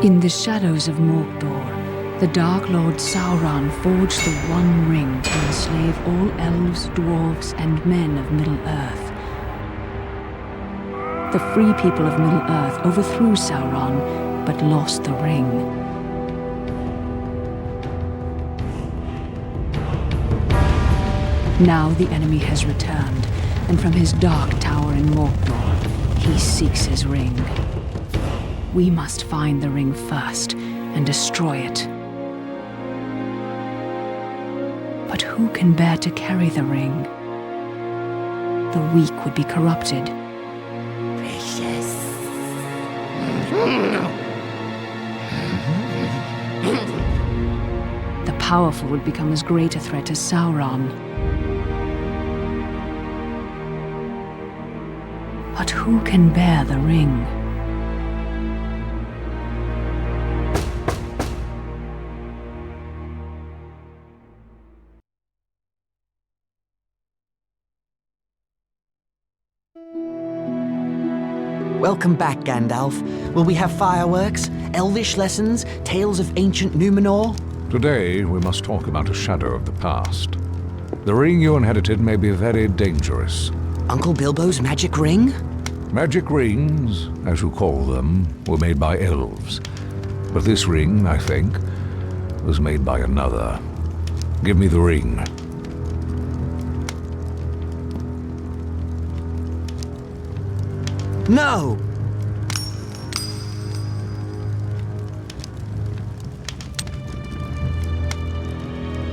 In the shadows of Mordor, the Dark Lord Sauron forged the One Ring to enslave all elves, dwarves, and men of Middle-earth. The free people of Middle-earth overthrew Sauron, but lost the ring. Now the enemy has returned, and from his dark tower in Mordor, he seeks his ring. We must find the ring first and destroy it. But who can bear to carry the ring? The weak would be corrupted. Precious. The powerful would become as great a threat as Sauron. But who can bear the ring? Welcome back, Gandalf. Will we have fireworks, elvish lessons, tales of ancient Numenor? Today, we must talk about a shadow of the past. The ring you inherited may be very dangerous. Uncle Bilbo's magic ring? Magic rings, as you call them, were made by elves. But this ring, I think, was made by another. Give me the ring. No!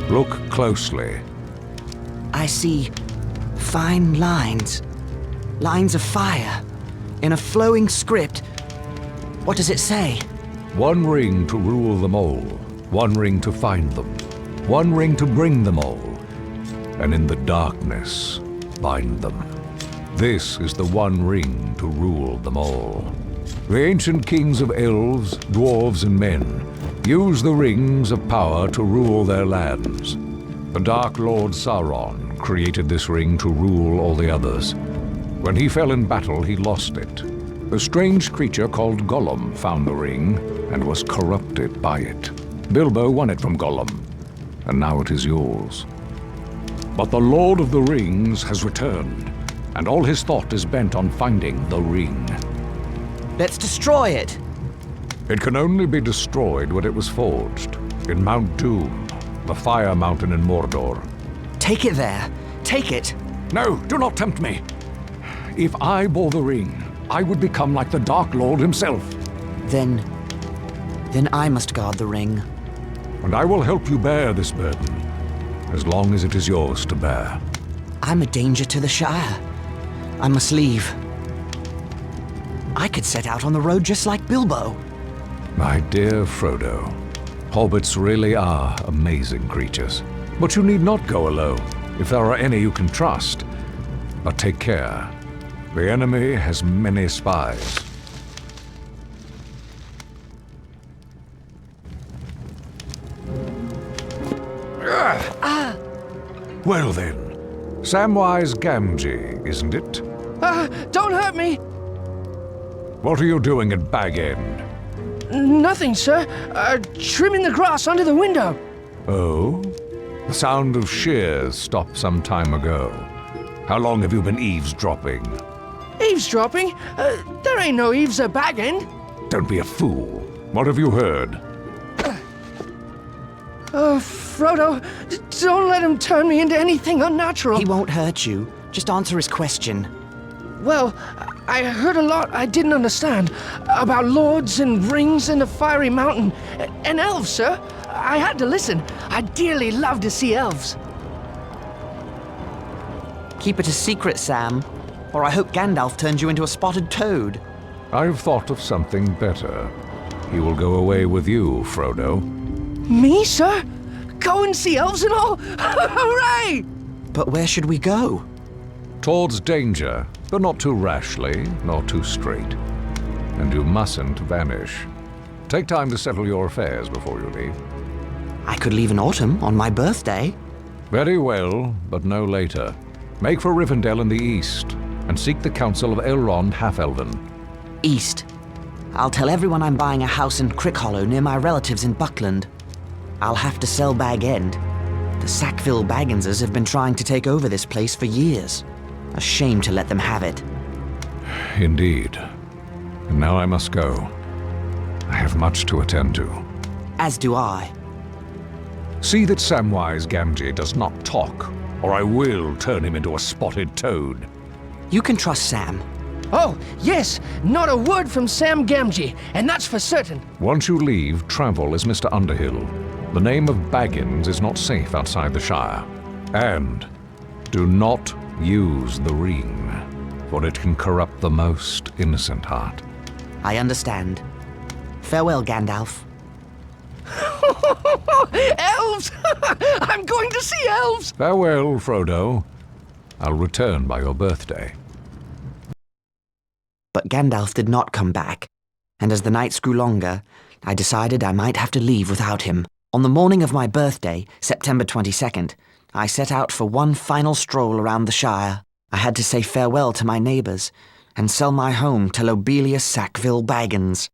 Look closely. I see fine lines. Lines of fire. In a flowing script. What does it say? One ring to rule them all. One ring to find them. One ring to bring them all. And in the darkness, bind them. This is the one ring to rule them all. The ancient kings of elves, dwarves, and men used the rings of power to rule their lands. The Dark Lord Sauron created this ring to rule all the others. When he fell in battle, he lost it. A strange creature called Gollum found the ring and was corrupted by it. Bilbo won it from Gollum, and now it is yours. But the Lord of the Rings has returned, and all his thought is bent on finding the ring. Let's destroy it! It can only be destroyed when it was forged, in Mount Doom, the Fire Mountain in Mordor. Take it there! Take it! No, do not tempt me! If I bore the ring, I would become like the Dark Lord himself. Then I must guard the ring. And I will help you bear this burden, as long as it is yours to bear. I'm a danger to the Shire. I must leave. I could set out on the road just like Bilbo. My dear Frodo, hobbits really are amazing creatures. But you need not go alone, if there are any you can trust. But take care. The enemy has many spies. Well then, Samwise Gamgee, isn't it? Don't hurt me! What are you doing at Bag End? Nothing, sir. Trimming the grass under the window. Oh? The sound of shears stopped some time ago. How long have you been eavesdropping? Eavesdropping? There ain't no eaves at Bag End. Don't be a fool. What have you heard? Frodo, don't let him turn me into anything unnatural. He won't hurt you. Just answer his question. Well, I heard a lot I didn't understand about lords and rings and the fiery mountain. And elves, sir. I had to listen. I dearly love to see elves. Keep it a secret, Sam, or I hope Gandalf turns you into a spotted toad. I've thought of something better. He will go away with you, Frodo. Me, sir? Go and see elves and all? Hooray! But where should we go? Towards danger, but not too rashly, nor too straight. And you mustn't vanish. Take time to settle your affairs before you leave. I could leave in autumn, on my birthday. Very well, but no later. Make for Rivendell in the east, and seek the counsel of Elrond Half-Elven. East. I'll tell everyone I'm buying a house in Crickhollow near my relatives in Buckland. I'll have to sell Bag End. The Sackville Bagginses have been trying to take over this place for years. A shame to let them have it. Indeed. And now I must go. I have much to attend to. As do I. See that Samwise Gamgee does not talk, or I will turn him into a spotted toad. You can trust Sam. Oh, yes, not a word from Sam Gamgee, and that's for certain. Once you leave, travel as Mr. Underhill. The name of Baggins is not safe outside the Shire. And do not use the ring, for it can corrupt the most innocent heart. I understand. Farewell, Gandalf. Elves! I'm going to see elves! Farewell, Frodo. I'll return by your birthday. But Gandalf did not come back, and as the nights grew longer, I decided I might have to leave without him. On the morning of my birthday, September 22nd, I set out for one final stroll around the Shire. I had to say farewell to my neighbors and sell my home to Lobelia Sackville Baggins.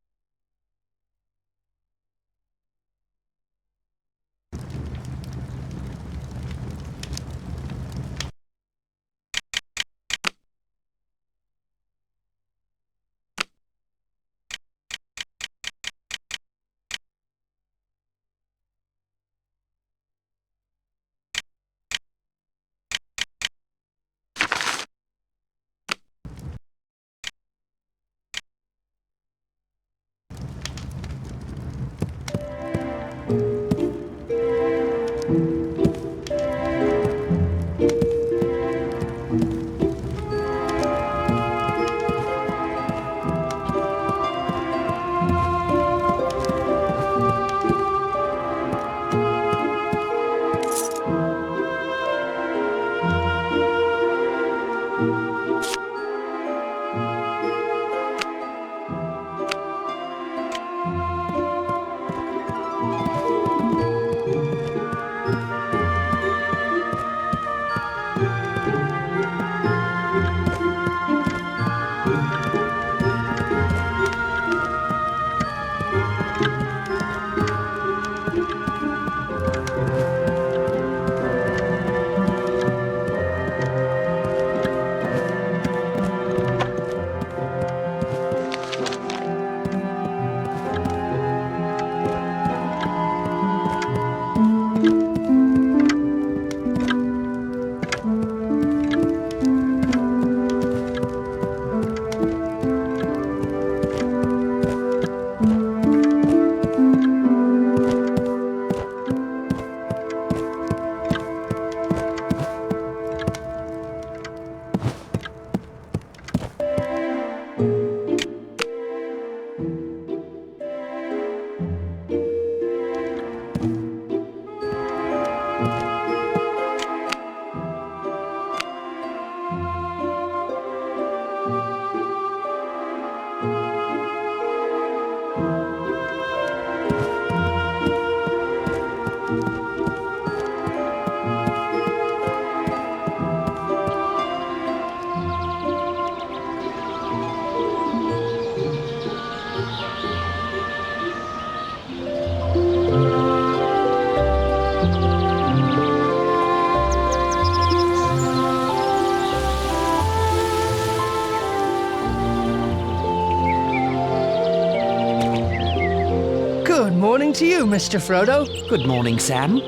Morning to you, Mr. Frodo. Good morning, Sam.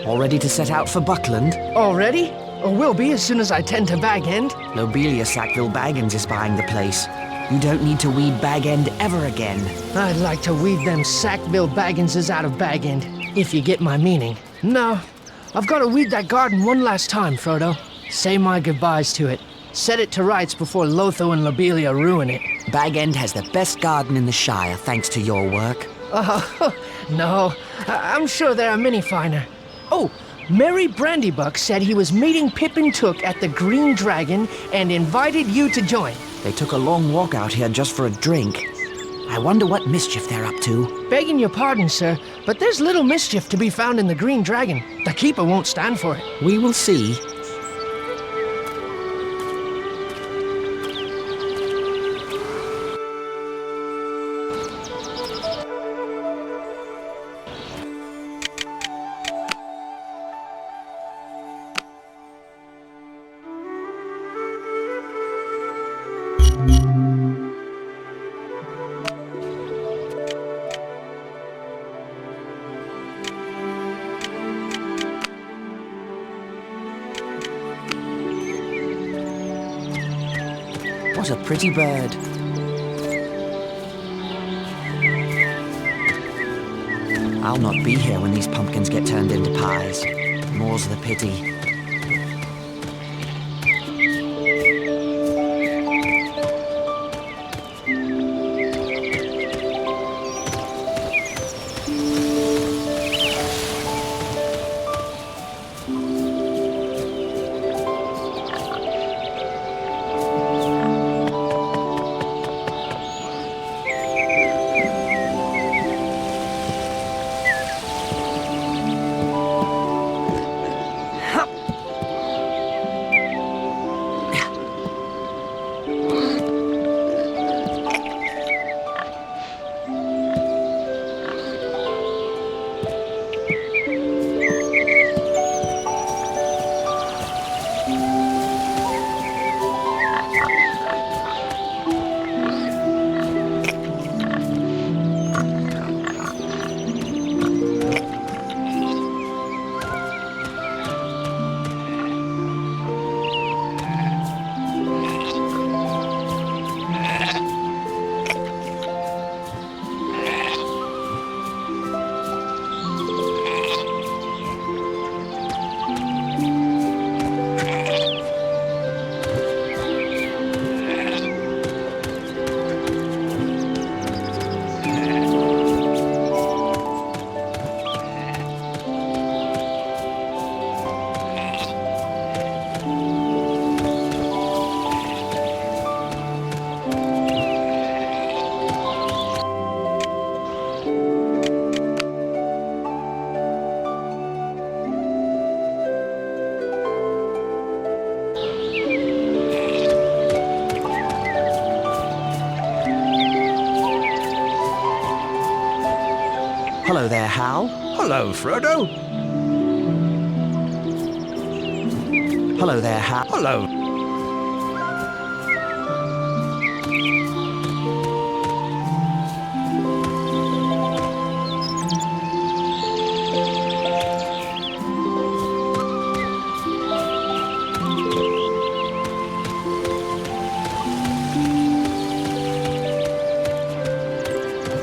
All ready to set out for Buckland? Already? Or will be as soon as I tend to Bag End. Lobelia Sackville Baggins is buying the place. You don't need to weed Bag End ever again. I'd like to weed them Sackville Bagginses out of Bag End, if you get my meaning. No, I've got to weed that garden one last time, Frodo. Say my goodbyes to it. Set it to rights before Lotho and Lobelia ruin it. Bag End has the best garden in the Shire, thanks to your work. No, I'm sure there are many finer. Oh, Merry Brandybuck said he was meeting Pippin Took at the Green Dragon and invited you to join. They took a long walk out here just for a drink. I wonder what mischief they're up to. Begging your pardon, sir, but there's little mischief to be found in the Green Dragon. The Keeper won't stand for it. We will see. What a pretty bird. I'll not be here when these pumpkins get turned into pies. More's the pity. Hello there, Hal. Hello, Frodo. Hello there, Hal. Hello.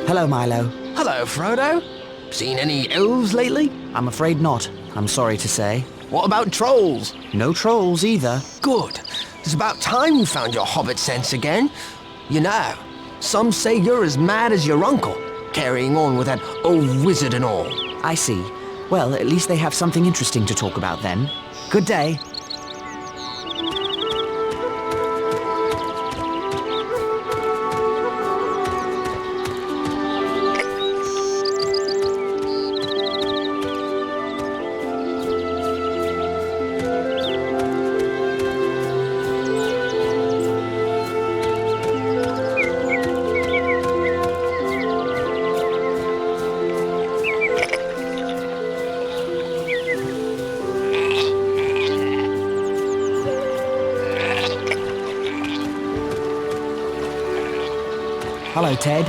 Hello, Milo. Hello, Frodo. Seen any elves lately? I'm afraid not, I'm sorry to say. What about trolls? No trolls either. Good. It's about time you found your hobbit sense again. You know, some say you're as mad as your uncle, carrying on with that old wizard and all. I see. Well, at least they have something interesting to talk about then. Good day. Hello, Ted.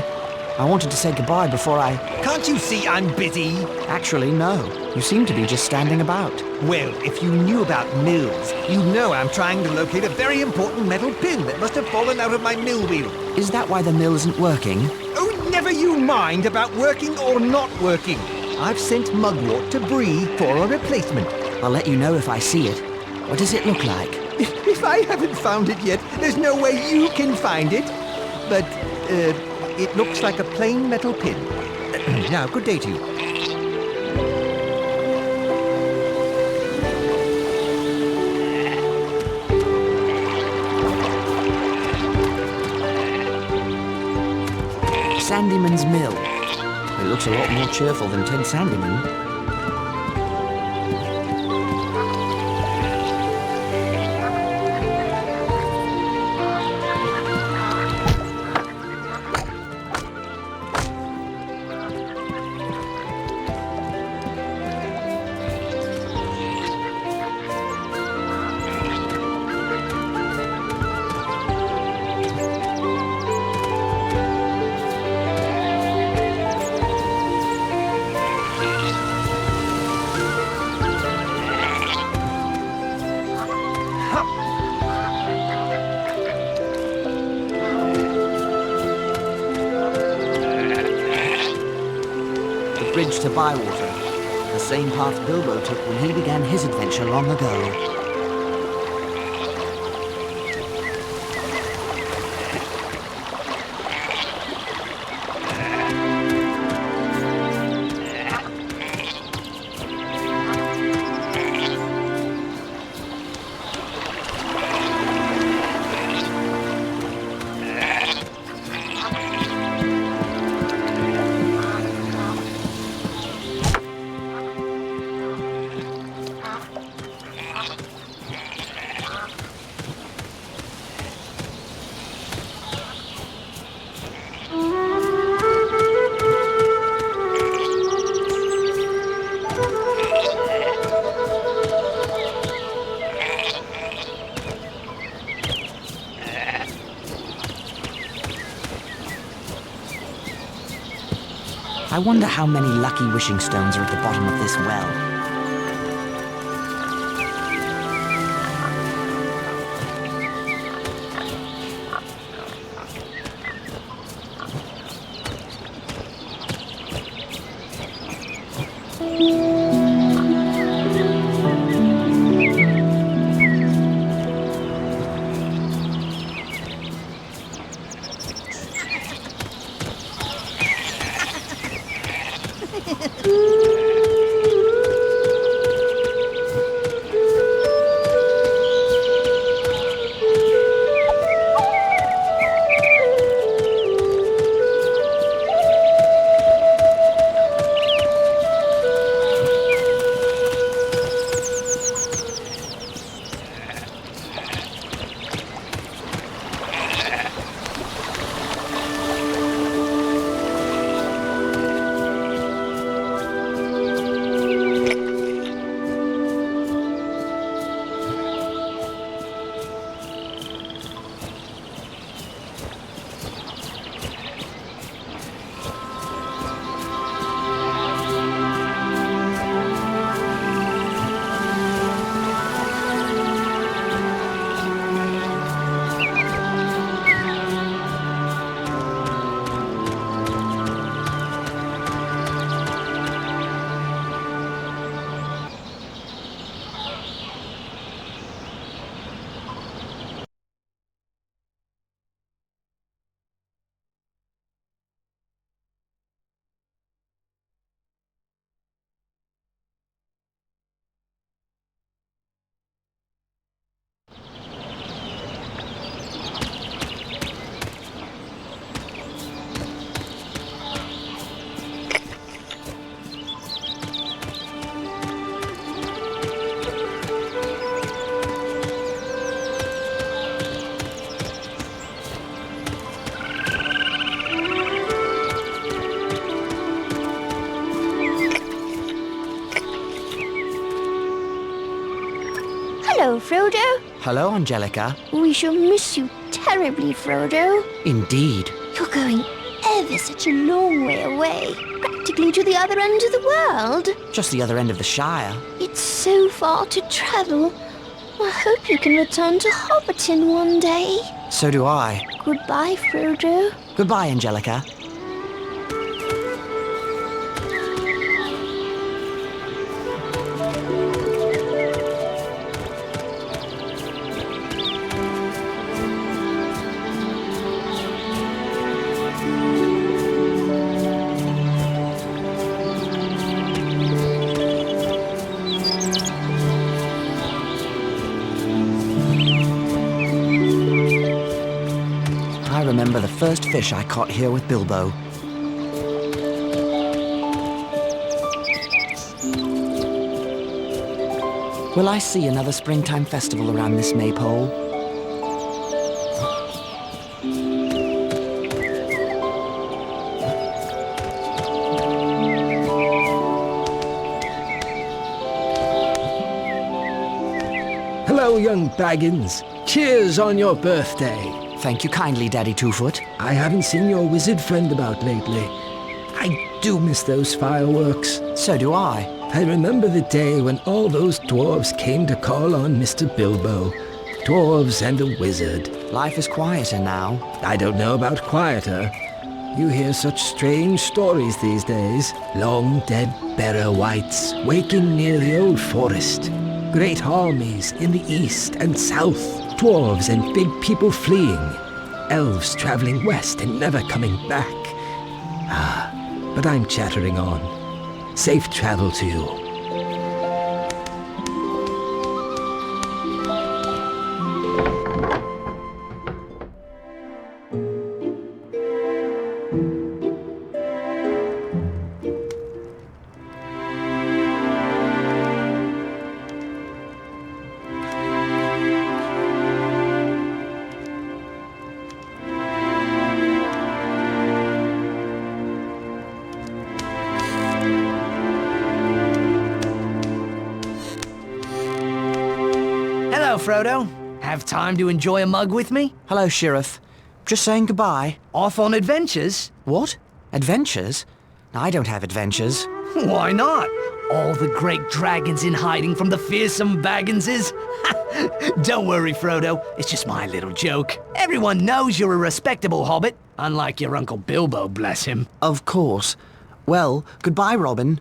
I wanted to say goodbye before I... Can't you see I'm busy? Actually, no. You seem to be just standing about. Well, if you knew about mills, you'd know I'm trying to locate a very important metal pin that must have fallen out of my mill wheel. Is that why the mill isn't working? Oh, never you mind about working or not working. I've sent Mugwort to Bree for a replacement. I'll let you know if I see it. What does it look like? If I haven't found it yet, there's no way you can find it. But, it looks like a plain metal pin. Now, good day to you. Sandyman's Mill. It looks a lot more cheerful than Ted Sandyman. bridge to Bywater, the same path Bilbo took when he began his adventure long ago. I wonder how many lucky wishing stones are at the bottom of this well. Hello, Frodo. Hello, Angelica. We shall miss you terribly, Frodo. Indeed. You're going ever such a long way away, practically to the other end of the world. Just the other end of the Shire. It's so far to travel. I hope you can return to Hobbiton one day. So do I. Goodbye, Frodo. Goodbye, Angelica. I remember the first fish I caught here with Bilbo. Will I see another springtime festival around this maypole? Hello, young Baggins. Cheers on your birthday. Thank you kindly, Daddy Two-Foot. I haven't seen your wizard friend about lately. I do miss those fireworks. So do I. I remember the day when all those dwarves came to call on Mr. Bilbo. Dwarves and a wizard. Life is quieter now. I don't know about quieter, You hear such strange stories these days. Long dead Barrow Whites waking near the old forest. Great armies in the east and south. Dwarves and big people fleeing. Elves traveling west and never coming back. But I'm chattering on. Safe travel to you. Hello, Frodo. Have time to enjoy a mug with me? Hello, Sheriff. Just saying goodbye. Off on adventures? What? Adventures? I don't have adventures. Why not? All the great dragons in hiding from the fearsome Bagginses? Don't worry, Frodo. It's just my little joke. Everyone knows you're a respectable hobbit, unlike your Uncle Bilbo, bless him. Of course. Well, goodbye, Robin.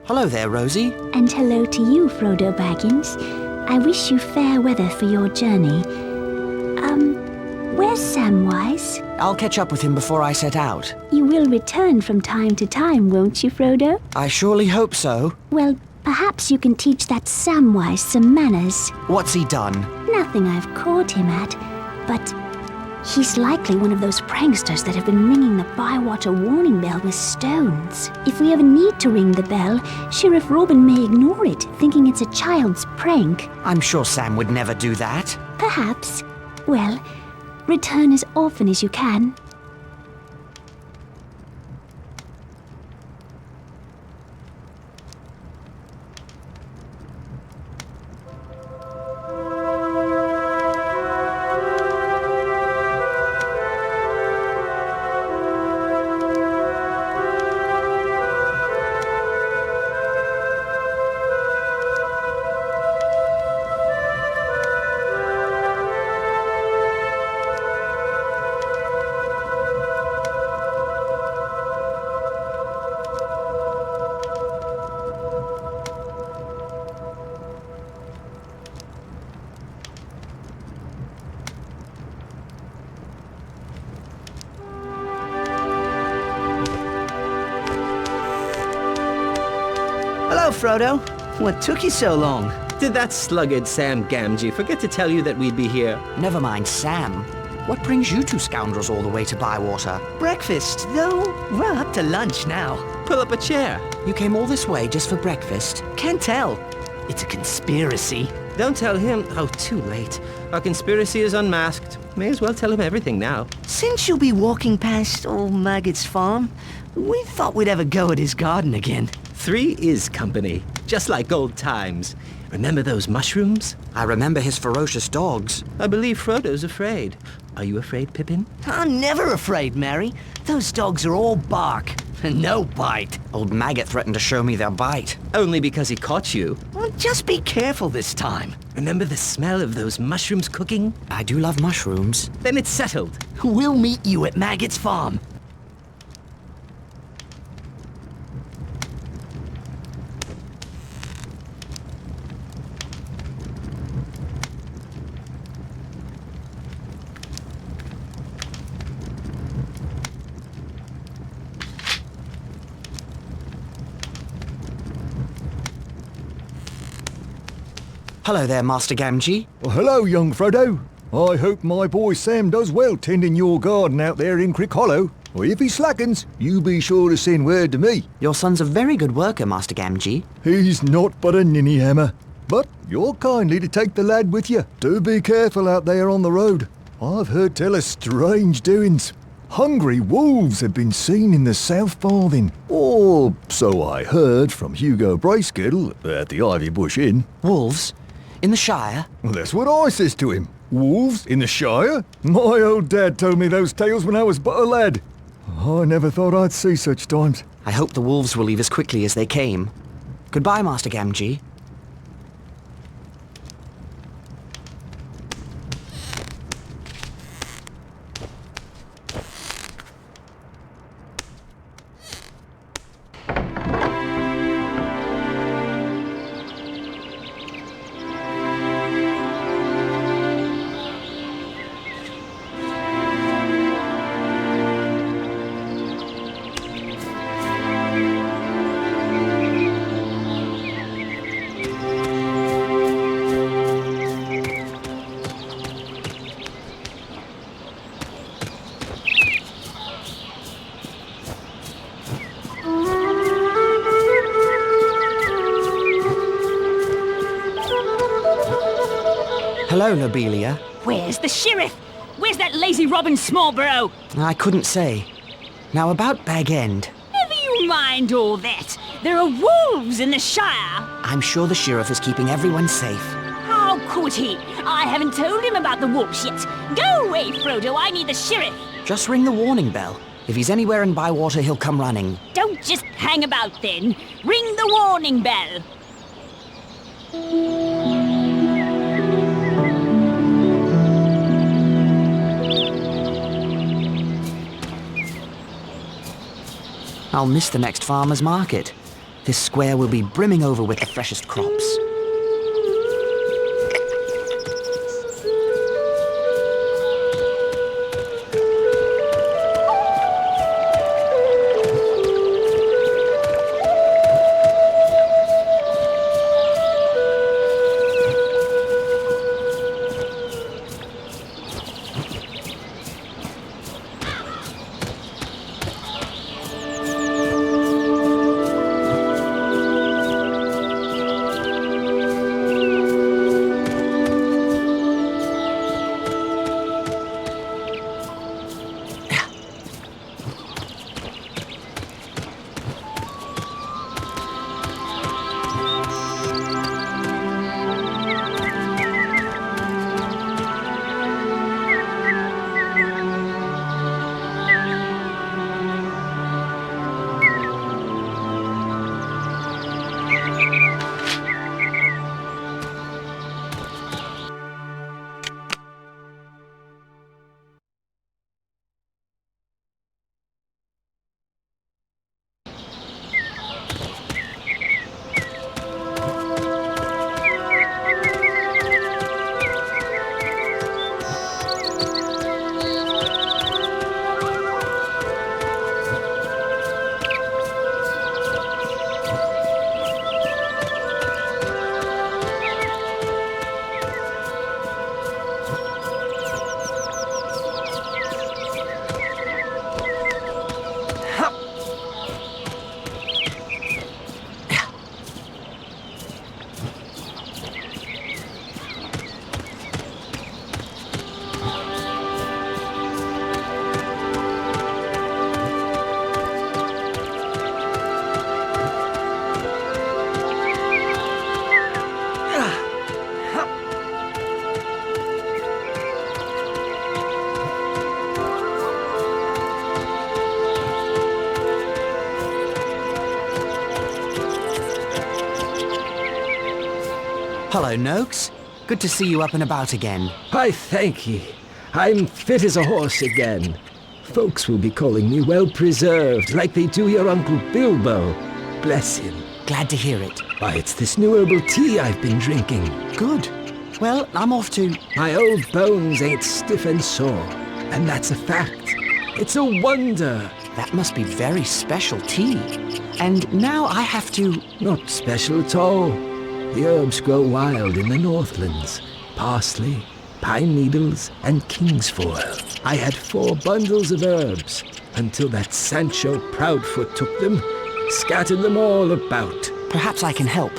Hello there, Rosie. And hello to you, Frodo Baggins. I wish you fair weather for your journey. Where's Samwise? I'll catch up with him before I set out. You will return from time to time, won't you, Frodo? I surely hope so. Well, perhaps you can teach that Samwise some manners. What's he done? Nothing I've caught him at, but he's likely one of those pranksters that have been ringing the Bywater warning bell with stones. If we ever need to ring the bell, Sheriff Robin may ignore it, thinking it's a child's prank. I'm sure Sam would never do that. Perhaps. Well, return as often as you can. Hello, Frodo. What took you so long? Did that sluggard Sam Gamgee forget to tell you that we'd be here? Never mind Sam. What brings you two scoundrels all the way to Bywater? Breakfast, though. We're up to lunch now. Pull up a chair. You came all this way just for breakfast? Can't tell. It's a conspiracy. Don't tell him. Oh, too late. Our conspiracy is unmasked. May as well tell him everything now. Since you'll be walking past old Maggot's farm, we thought we'd have a go at his garden again. 3 is company, just like old times. Remember those mushrooms? I remember his ferocious dogs. I believe Frodo's afraid. Are you afraid, Pippin? I'm never afraid, Mary. Those dogs are all bark and no bite. Old Maggot threatened to show me their bite. Only because he caught you. Well, just be careful this time. Remember the smell of those mushrooms cooking? I do love mushrooms. Then it's settled. We'll meet you at Maggot's farm. Hello there, Master Gamgee. Well, hello, young Frodo. I hope my boy Sam does well tending your garden out there in Crick Hollow. Or if he slackens, you be sure to send word to me. Your son's a very good worker, Master Gamgee. He's not but a ninny hammer. But you're kindly to take the lad with you. Do be careful out there on the road. I've heard tell of strange doings. Hungry wolves have been seen in the South Farthing. Or so I heard from Hugo Bracegirdle at the Ivy Bush Inn. Wolves? In the Shire? Well, that's what I says to him. Wolves in the Shire? My old dad told me those tales when I was but a lad. I never thought I'd see such times. I hope the wolves will leave as quickly as they came. Goodbye, Master Gamgee. Hello, Lobelia. Where's the sheriff? Where's that lazy Robin Smallborough? I couldn't say. Now about Bag End. Never you mind all that. There are wolves in the Shire. I'm sure the sheriff is keeping everyone safe. How could he? I haven't told him about the wolves yet. Go away, Frodo. I need the sheriff. Just ring the warning bell. If he's anywhere in Bywater, he'll come running. Don't just hang about then. Ring the warning bell. I'll miss the next farmer's market. This square will be brimming over with the freshest crops. Hello, Noakes. Good to see you up and about again. I thank ye. I'm fit as a horse again. Folks will be calling me well-preserved, like they do your Uncle Bilbo. Bless him. Glad to hear it. Why, it's this new herbal tea I've been drinking. Good. Well, I'm off to... My old bones ain't stiff and sore, and that's a fact. It's a wonder. That must be very special tea. And now I have to... Not special at all. The herbs grow wild in the Northlands. Parsley, pine needles, and kingsfoil. I had 4 bundles of herbs until that Sancho Proudfoot took them, scattered them all about. Perhaps I can help.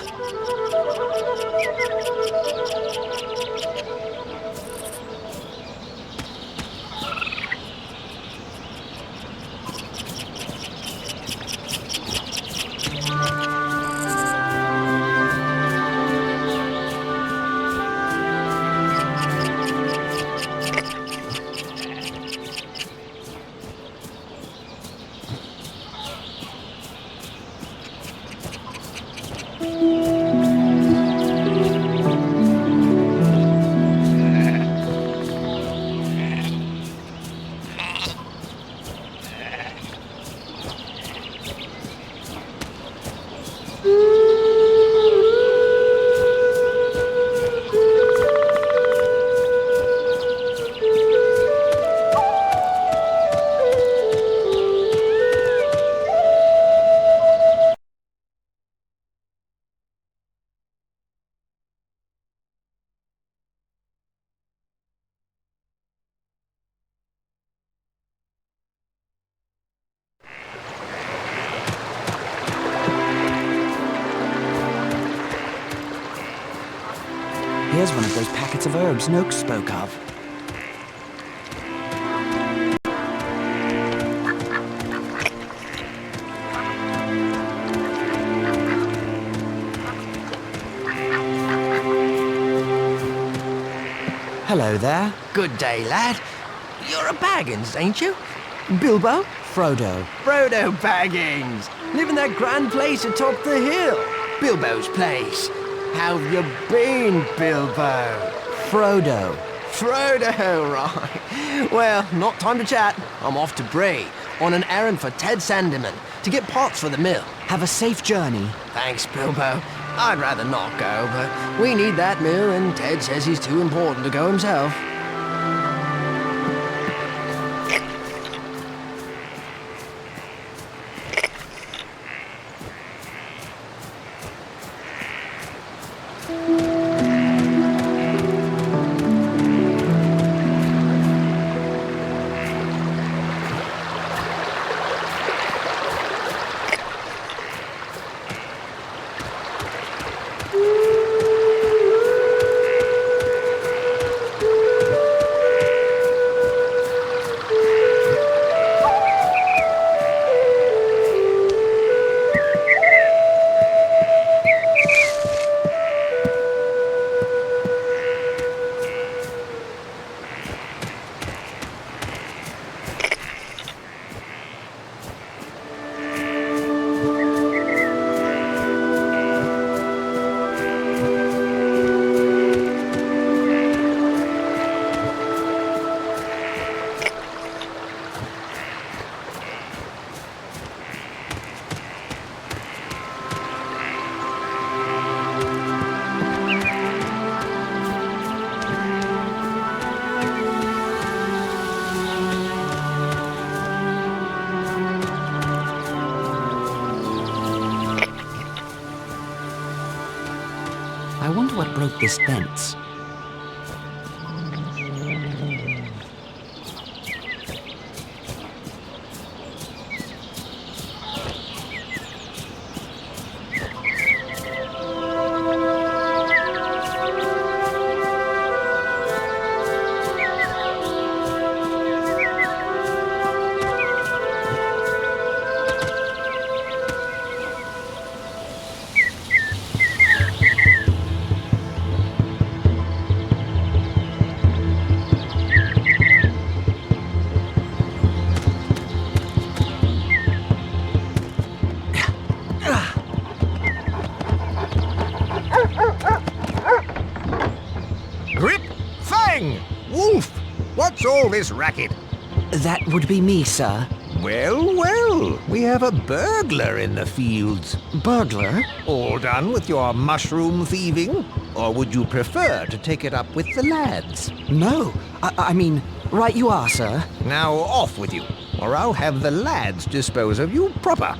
Here's one of those packets of herbs Noakes spoke of. Hello there. Good day, lad. You're a Baggins, ain't you? Bilbo? Frodo. Frodo Baggins. Live in that grand place atop the hill. Bilbo's place. How've you been, Bilbo? Frodo. Frodo, right. Well, not time to chat. I'm off to Bray on an errand for Ted Sandeman to get parts for the mill. Have a safe journey. Thanks, Bilbo. I'd rather not go, but we need that mill, and Ted says he's too important to go himself. I wonder what broke this fence. Grip! Fang! Wolf! What's all this racket? That would be me, sir. Well, well, we have a burglar in the fields. Burglar? All done with your mushroom thieving? Or would you prefer to take it up with the lads? No. I mean, right you are, sir. Now off with you, or I'll have the lads dispose of you proper.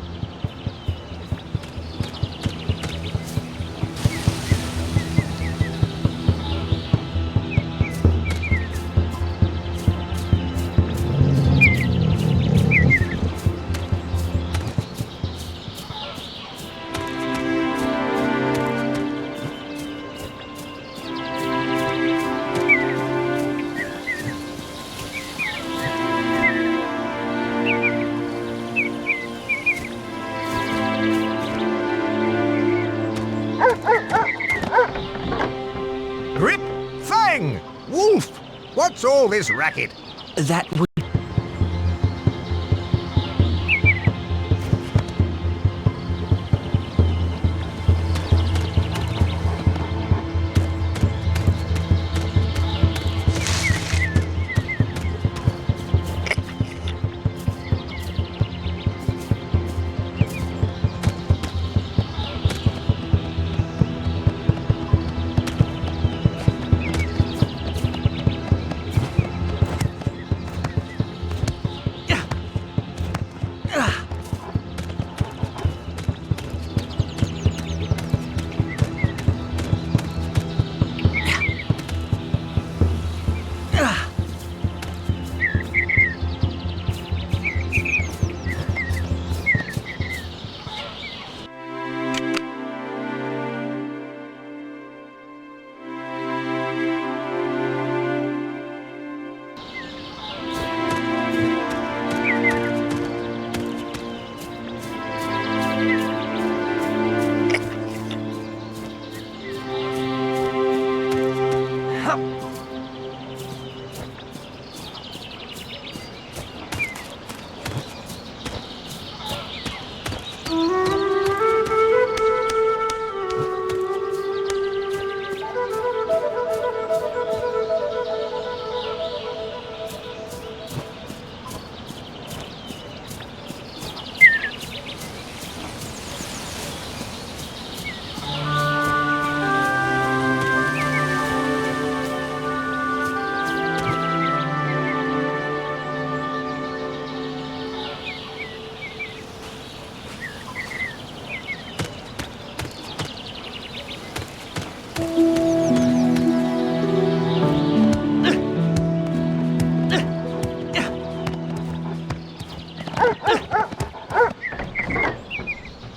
What's all this racket? That would...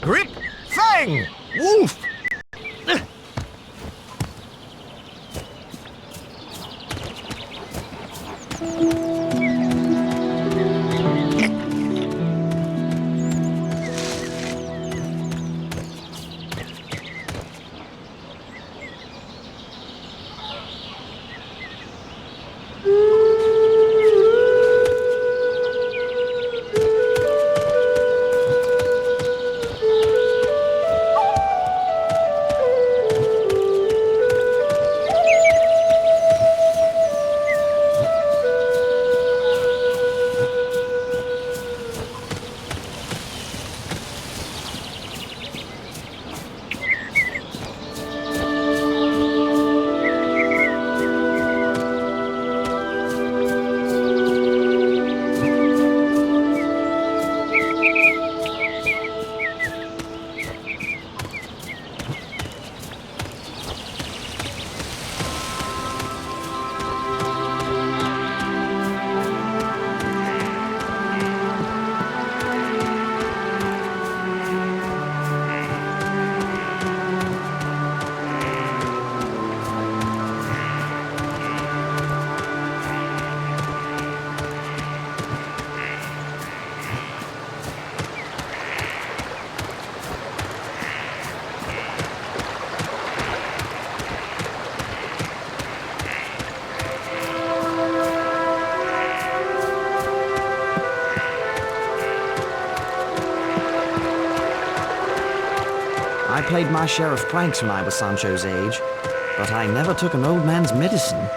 Grip! Fang! Wolf! I played my share of pranks when I was Sancho's age, but I never took an old man's medicine.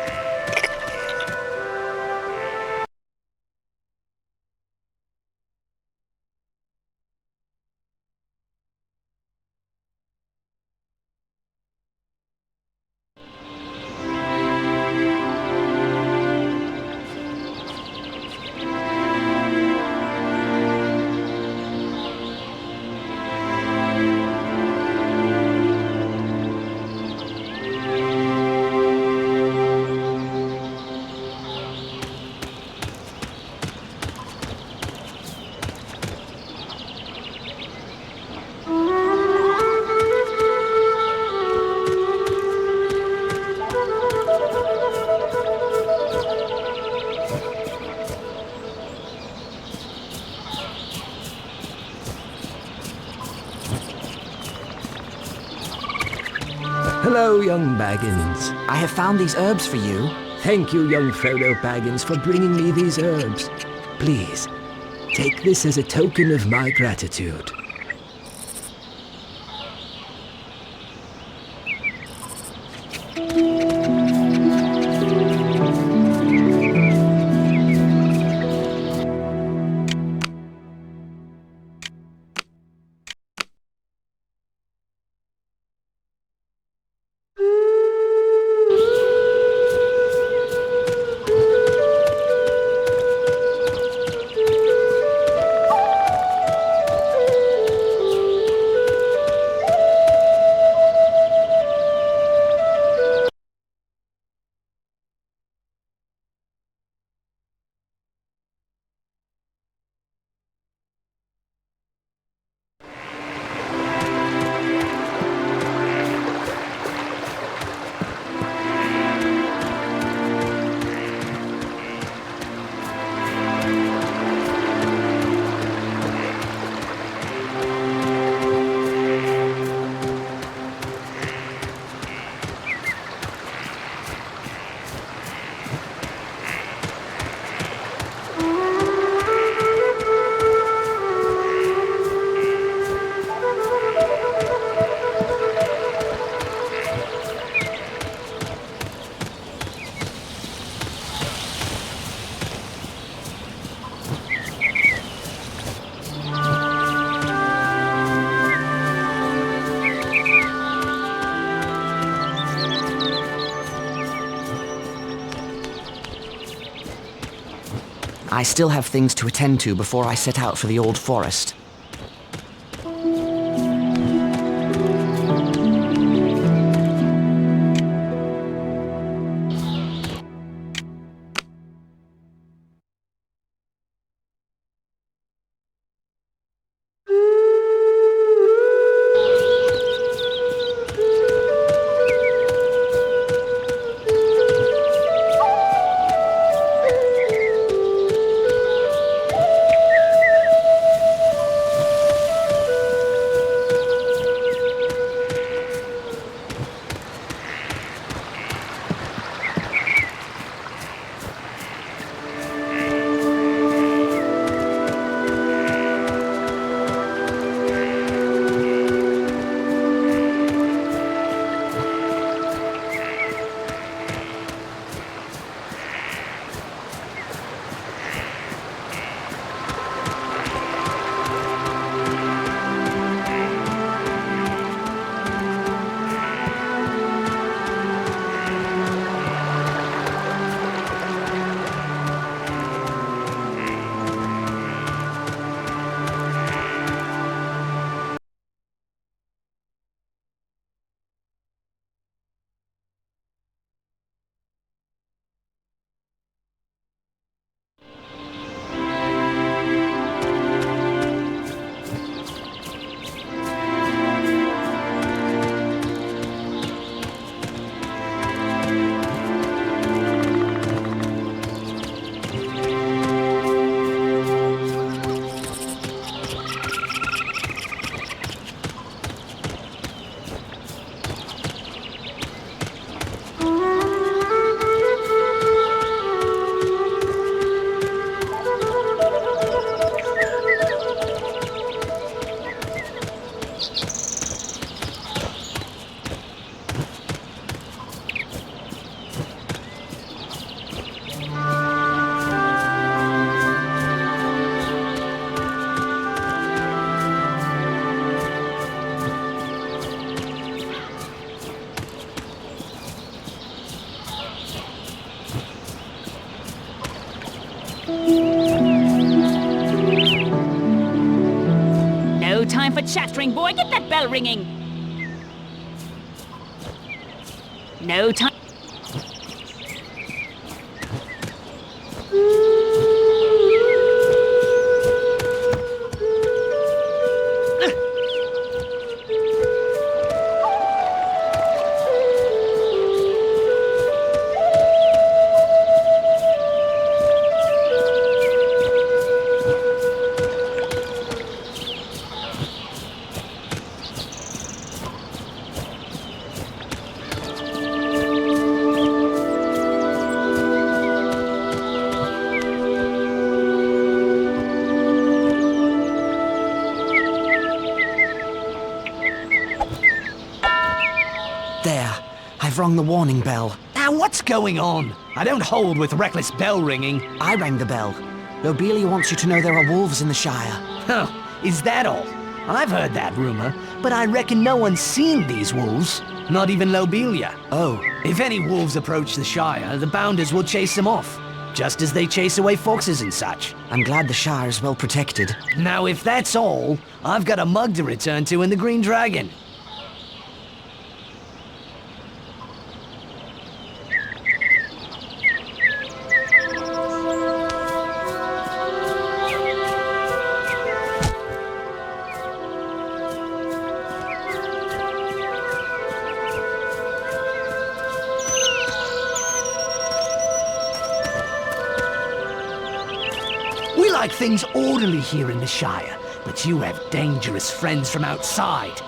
Hello, young Baggins. I have found these herbs for you. Thank you, young Frodo Baggins, for bringing me these herbs. Please, take this as a token of my gratitude. I still have things to attend to before I set out for the Old Forest. No time for chattering, boy. Get that bell ringing. No time. I've rung the warning bell. Now what's going on? I don't hold with reckless bell ringing. I rang the bell. Lobelia wants you to know there are wolves in the Shire. Huh, is that all? I've heard that rumor, but I reckon no one's seen these wolves. Not even Lobelia. Oh, If any wolves approach the Shire, the Bounders will chase them off, just as they chase away foxes and such. I'm glad the Shire is well protected. Now if that's all, I've got a mug to return to in the Green Dragon. We like things orderly here in the Shire, but you have dangerous friends from outside.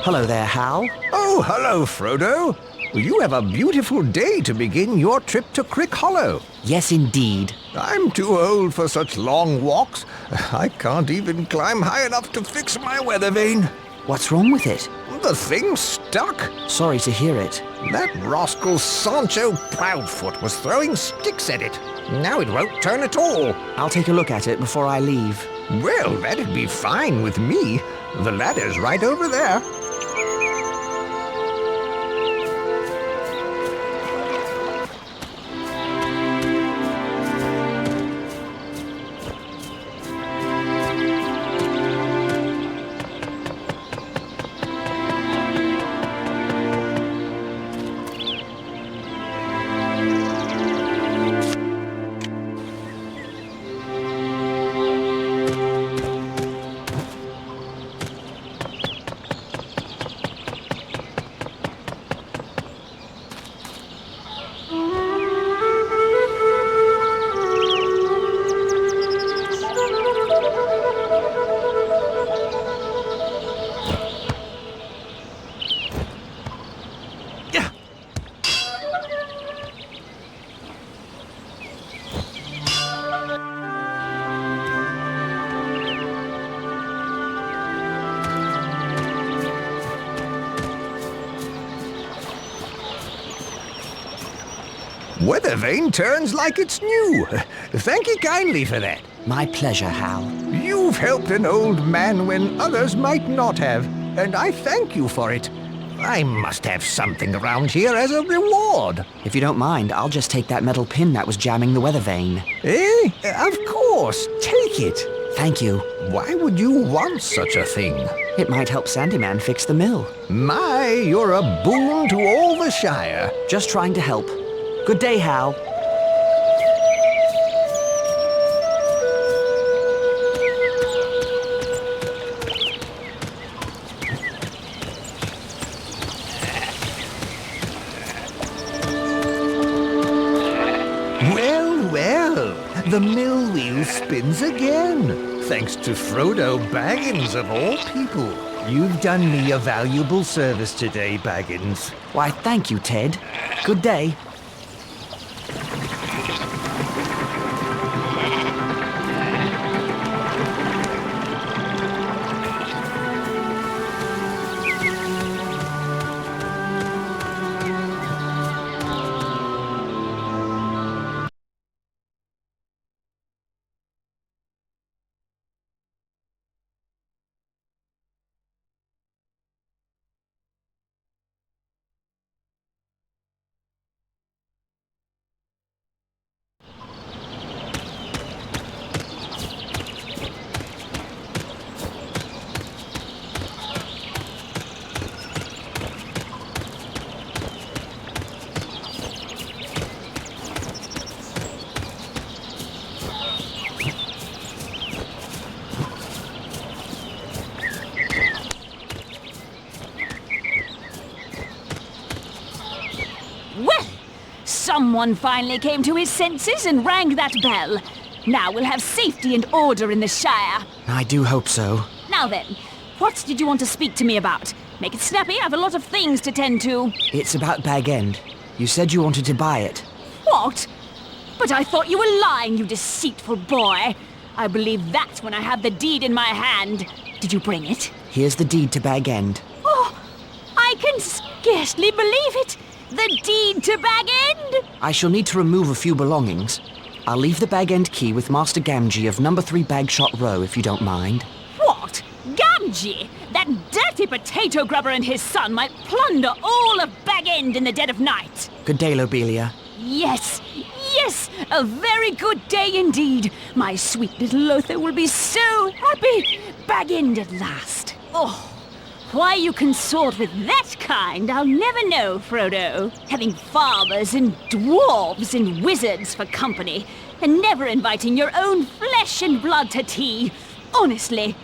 Hello there, Hal. Oh, hello, Frodo. You have a beautiful day to begin your trip to Crick Hollow. Yes, indeed. I'm too old for such long walks. I can't even climb high enough to fix my weather vane. What's wrong with it? The thing's stuck. Sorry to hear it. That rascal Sancho Proudfoot was throwing sticks at it. Now it won't turn at all. I'll take a look at it before I leave. Well, that'd be fine with me. The ladder's right over there. Weather vane turns like it's new. Thank you kindly for that. My pleasure, Hal. You've helped an old man when others might not have, and I thank you for it. I must have something around here as a reward. If you don't mind, I'll just take that metal pin that was jamming the weather vane. Eh? Of course. Take it. Thank you. Why would you want such a thing? It might help Sandyman fix the mill. My, you're a boon to all the Shire. Just trying to help. Good day, Hal. Well, well, the mill wheel spins again. Thanks to Frodo Baggins, of all people. You've done me a valuable service today, Baggins. Why, thank you, Ted. Good day. Well, someone finally came to his senses and rang that bell. Now we'll have safety and order in the Shire. I do hope so. Now then, what did you want to speak to me about? Make it snappy, I have a lot of things to tend to. It's about Bag End. You said you wanted to buy it. What? But I thought you were lying, you deceitful boy. I believed that when I had the deed in my hand. Did you bring it? Here's the deed to Bag End. Oh, I can scarcely believe it. The deed to Bag End? I shall need to remove a few belongings. I'll leave the Bag End key with Master Gamgee of number 3 Bagshot Row, if you don't mind. What? Gamgee? That dirty potato grubber and his son might plunder all of Bag End in the dead of night. Good day, Lobelia. Yes, yes, a very good day indeed. My sweet little Lothar will be so happy. Bag End at last. Oh, why you consort with that kind, I'll never know, Frodo. Having farmers and dwarves and wizards for company, and never inviting your own flesh and blood to tea. Honestly.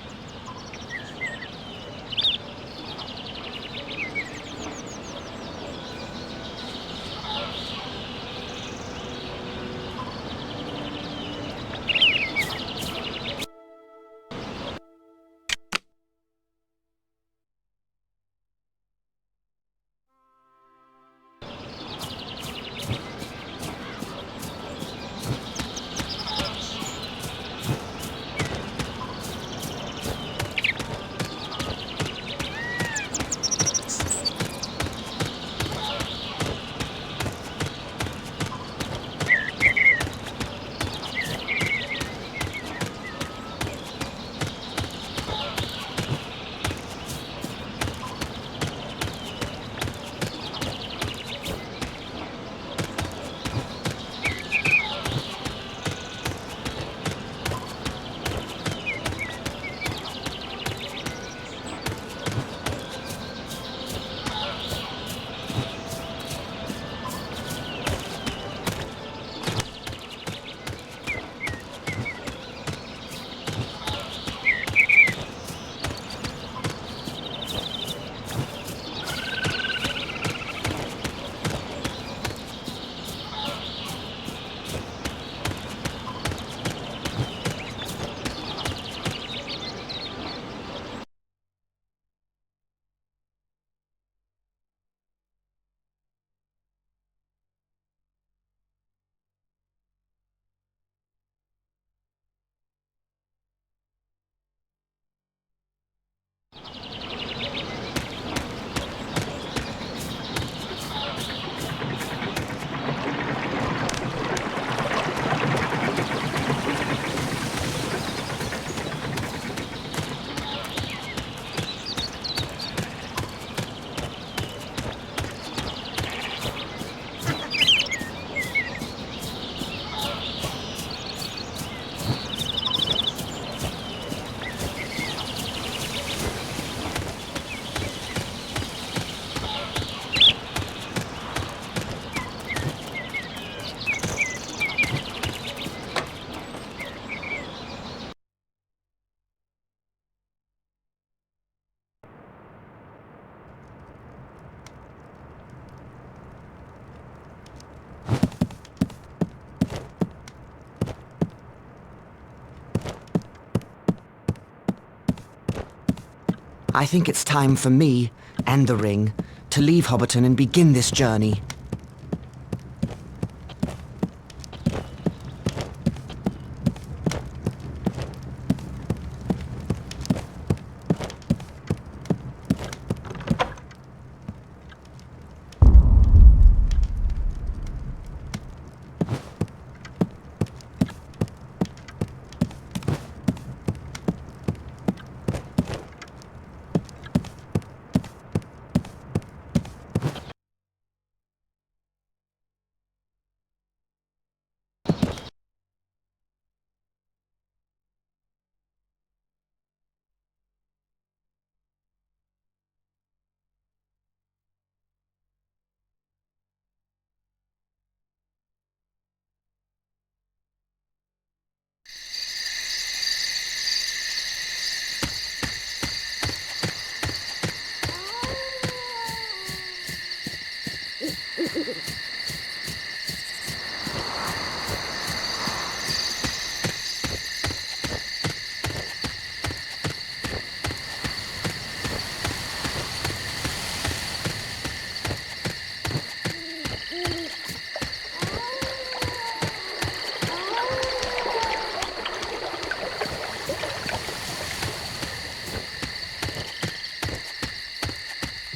I think it's time for me, and the ring, to leave Hobbiton and begin this journey.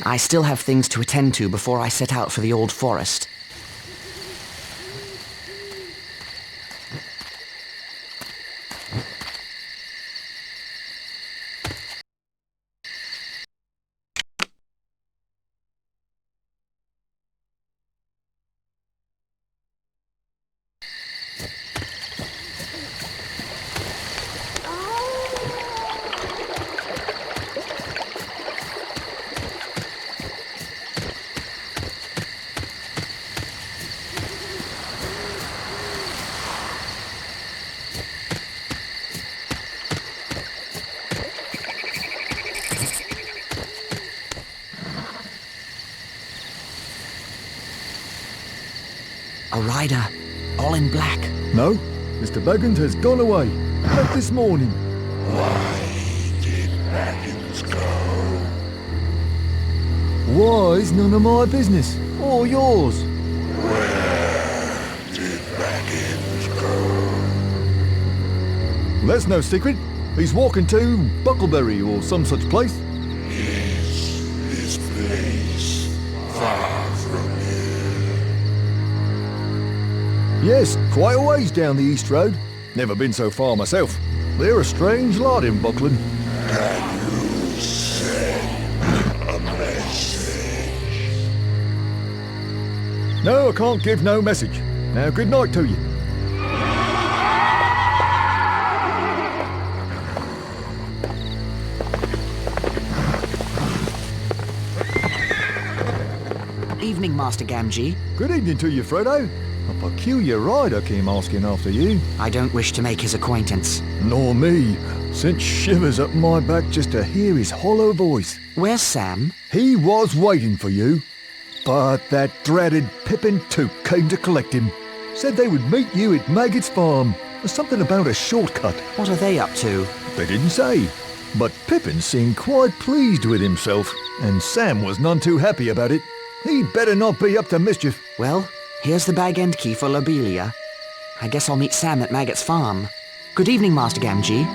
I still have things to attend to before I set out for the Old Forest. A rider, all in black. No, Mr. Baggins has gone away. Left this morning. Why did Baggins go? Why's none of my business? Or yours? Where did Baggins go? That's no secret. He's walking to Buckleberry or some such place. Is this place far from here? Yes, quite a ways down the East Road. Never been so far myself. They're a strange lot in Buckland. Can you send a message? No, I can't give no message. Now, good night to you. Evening, Master Gamgee. Good evening to you, Frodo. A peculiar rider came asking after you. I don't wish to make his acquaintance. Nor me. Sent shivers up my back just to hear his hollow voice. Where's Sam? He was waiting for you. But that dreaded Pippin Took came to collect him. Said they would meet you at Maggot's farm. Something about a shortcut. What are they up to? They didn't say. But Pippin seemed quite pleased with himself, and Sam was none too happy about it. He'd better not be up to mischief. Well, here's the bag end key for Lobelia. I guess I'll meet Sam at Maggot's farm. Good evening, Master Gamgee.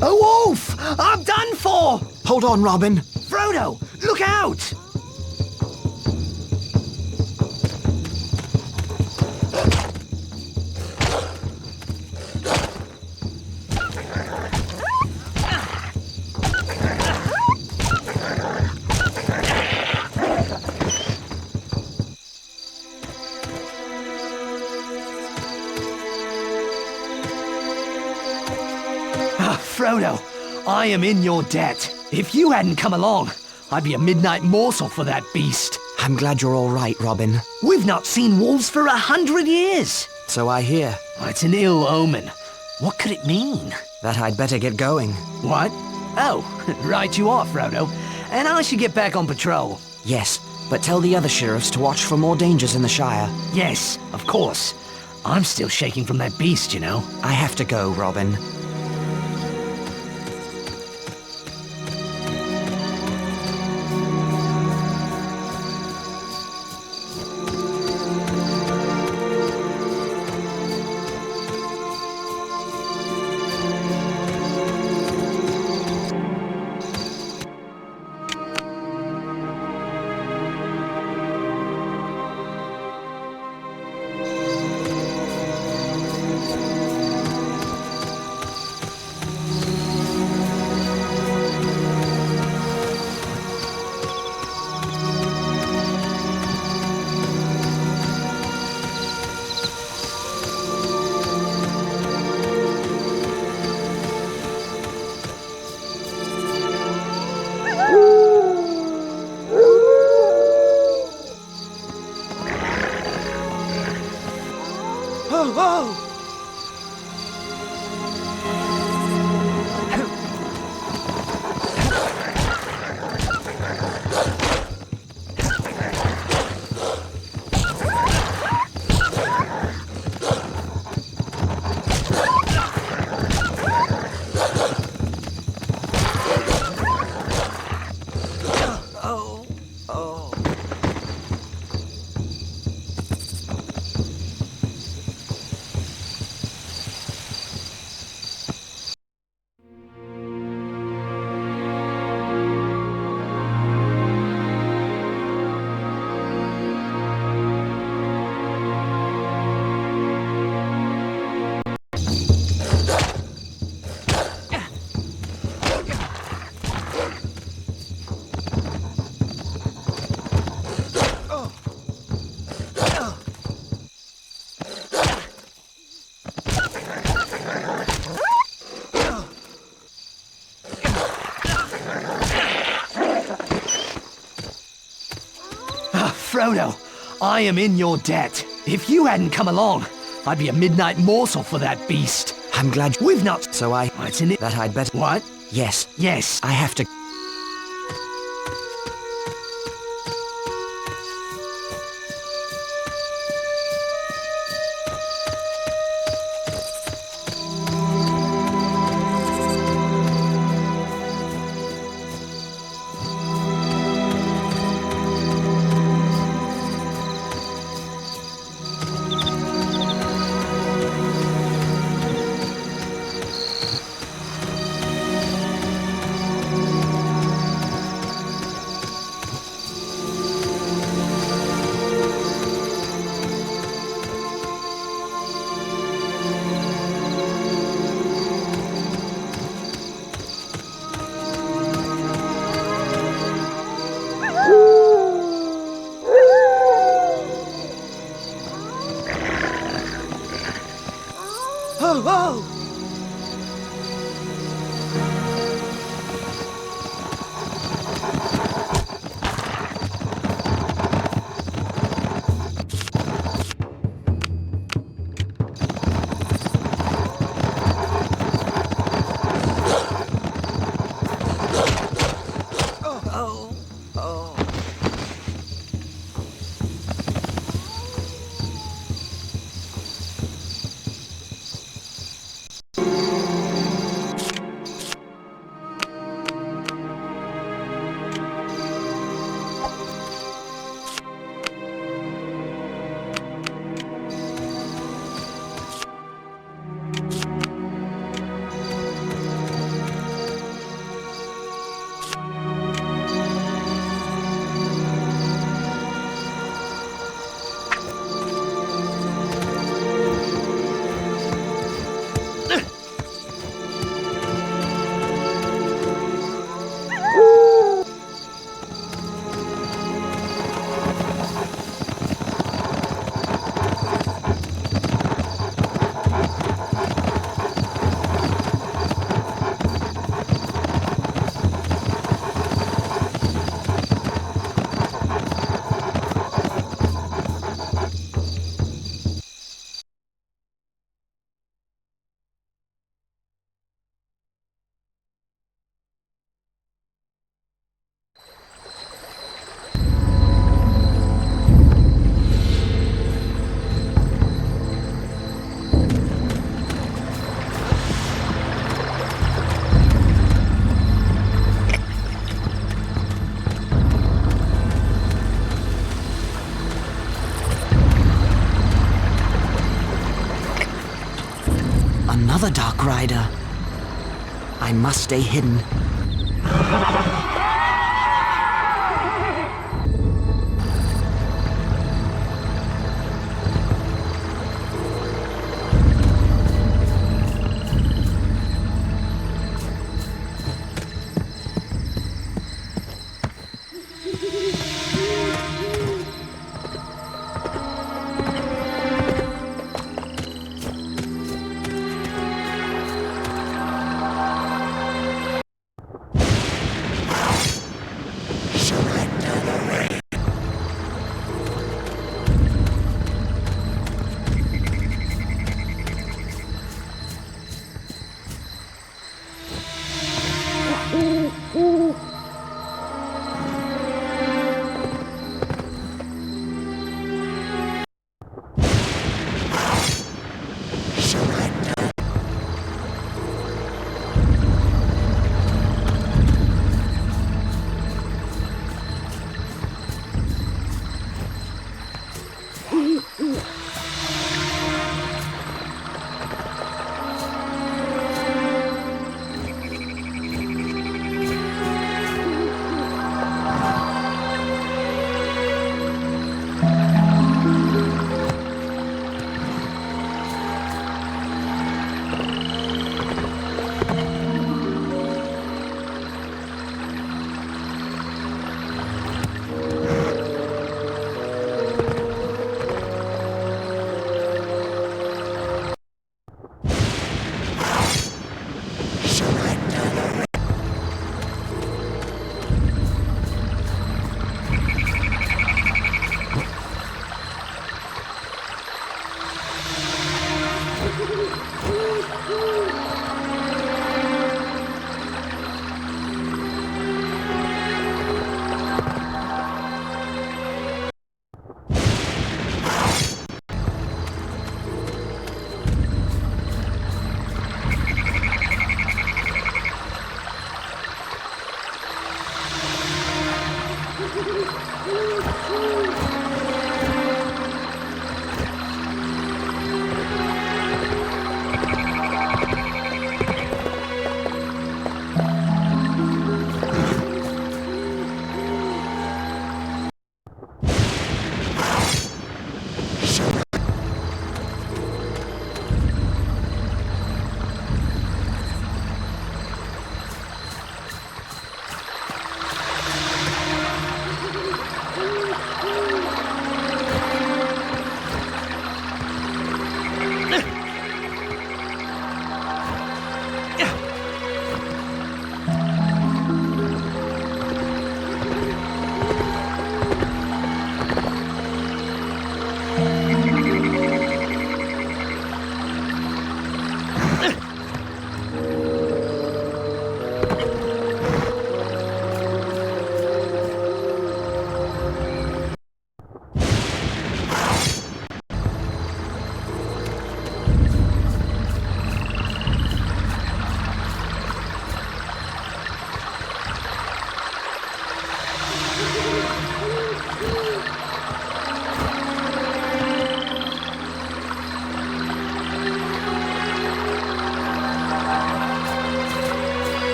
A wolf! I'm done for! Hold on, Robin. Frodo, look out! Frodo, I am in your debt. If you hadn't come along, I'd be a midnight morsel for that beast. I'm glad you're all right, Robin. We've not seen wolves for 100 years. So I hear. It's an ill omen. What could it mean? That I'd better get going. What? Oh, right you are, Frodo. And I should get back on patrol. Yes, but tell the other sheriffs to watch for more dangers in the Shire. Yes, of course. I'm still shaking from that beast, you know. I have to go, Robin. Frodo, I am in your debt. If you hadn't come along, I'd be a midnight morsel for that beast. I'm glad We've not... So I... It's in it. That I'd better... What? Yes. Yes. I have to... Another Dark Rider. I must stay hidden.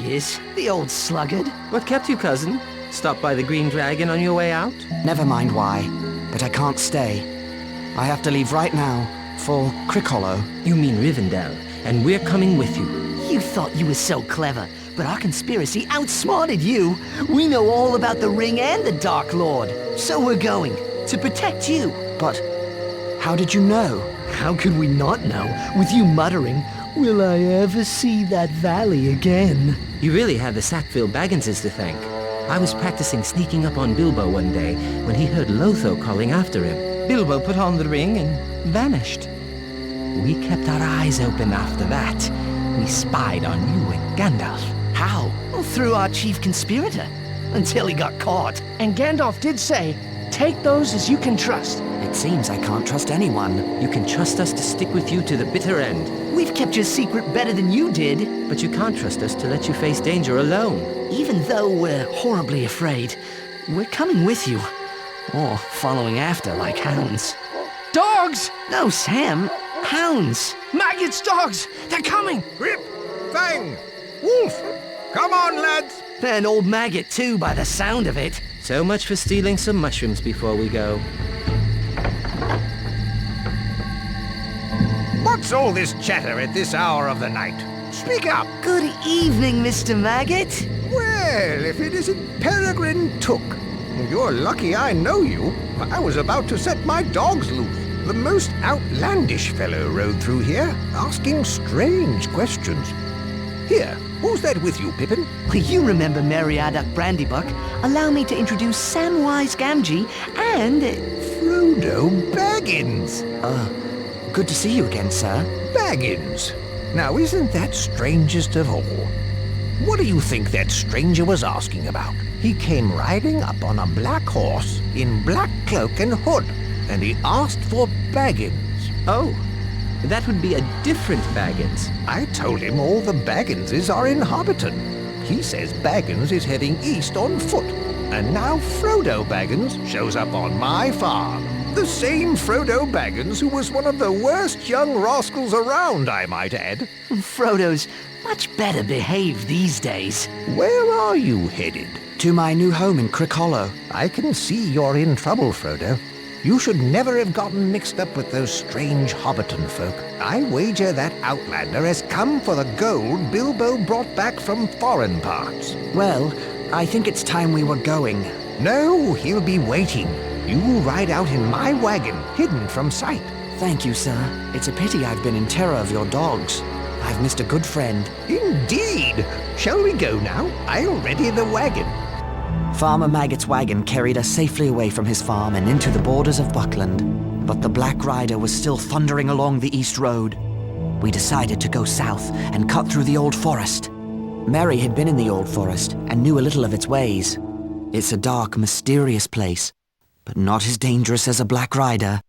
he is, the old sluggard. What kept you, cousin? Stop by the Green Dragon on your way out? Never mind why, but I can't stay. I have to leave right now for Crickhollow. You mean Rivendell, and we're coming with you. You thought you were so clever, but our conspiracy outsmarted you. We know all about the ring and the Dark Lord. So we're going, to protect you. But how did you know? How could we not know, with you muttering, "Will I ever see that valley again?" You really have the Sackville Bagginses to thank. I was practicing sneaking up on Bilbo one day when he heard Lotho calling after him. Bilbo put on the ring and vanished. We kept our eyes open after that. We spied on you and Gandalf. How? Well, through our chief conspirator, until he got caught. And Gandalf did say, take those as you can trust. It seems I can't trust anyone. You can trust us to stick with you to the bitter end. We've kept your secret better than you did. But you can't trust us to let you face danger alone. Even though we're horribly afraid, we're coming with you. Or following after like hounds. Dogs! No, Sam. Hounds. Maggots, dogs! They're coming! Grip! Fang! Wolf! Come on, lads! An old maggot, too, by the sound of it. So much for stealing some mushrooms before we go. What's all this chatter at this hour of the night? Speak up! Good evening, Mr. Maggot. Well, if it isn't Peregrine Took. You're lucky I know you. I was about to set my dogs loose. The most outlandish fellow rode through here, asking strange questions. Here, who's that with you, Pippin? You remember Meriadoc Brandybuck. Allow me to introduce Samwise Gamgee and... Frodo Baggins. Good to see you again, sir. Baggins. Now, isn't that strangest of all? What do you think that stranger was asking about? He came riding up on a black horse in black cloak and hood, and he asked for Baggins. Oh, that would be a different Baggins. I told him all the Bagginses are in Hobbiton. He says Baggins is heading east on foot, and now Frodo Baggins shows up on my farm. The same Frodo Baggins who was one of the worst young rascals around, I might add. Frodo's much better behaved these days. Where are you headed? To my new home in Crickhollow. I can see you're in trouble, Frodo. You should never have gotten mixed up with those strange Hobbiton folk. I wager that outlander has come for the gold Bilbo brought back from foreign parts. Well, I think it's time we were going. No, he'll be waiting. You will ride out in my wagon, hidden from sight. Thank you, sir. It's a pity I've been in terror of your dogs. I've missed a good friend. Indeed. Shall we go now? I'll ready the wagon. Farmer Maggot's wagon carried us safely away from his farm and into the borders of Buckland. But the Black Rider was still thundering along the East Road. We decided to go south and cut through the Old Forest. Merry had been in the Old Forest and knew a little of its ways. It's a dark, mysterious place, but not as dangerous as a Black Rider.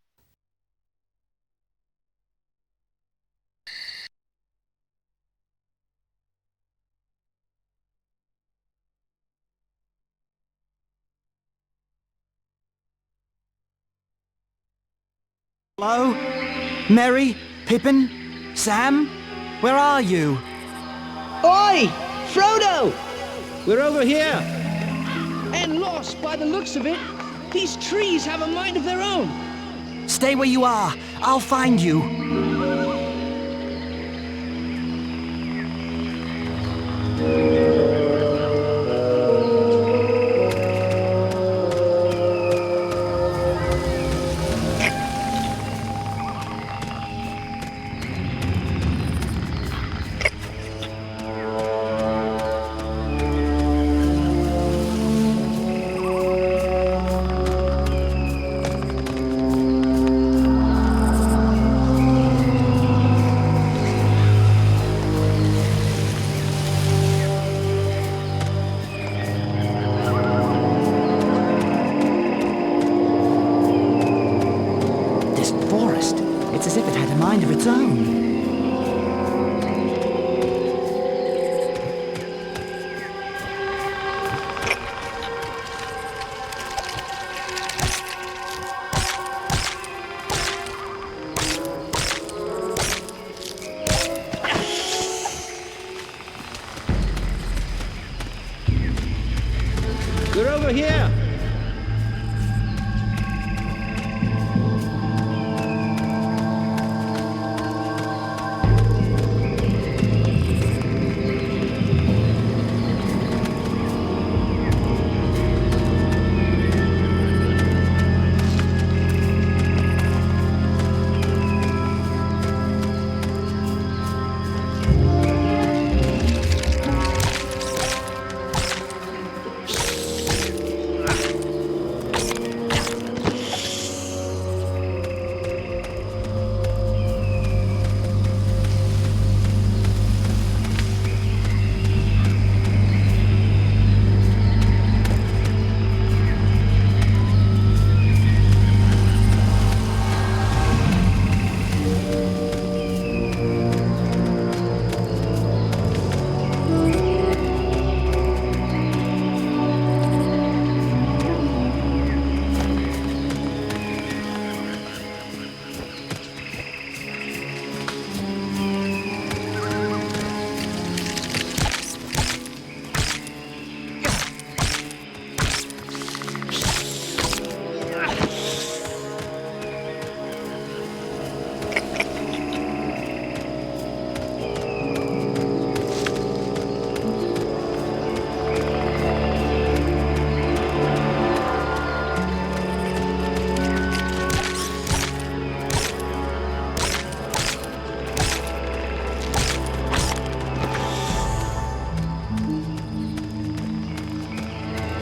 Hello? Merry? Pippin? Sam? Where are you? Oi! Frodo! We're over here! And lost by the looks of it. These trees have a mind of their own. Stay where you are. I'll find you. They're over here!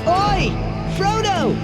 Oi! Frodo!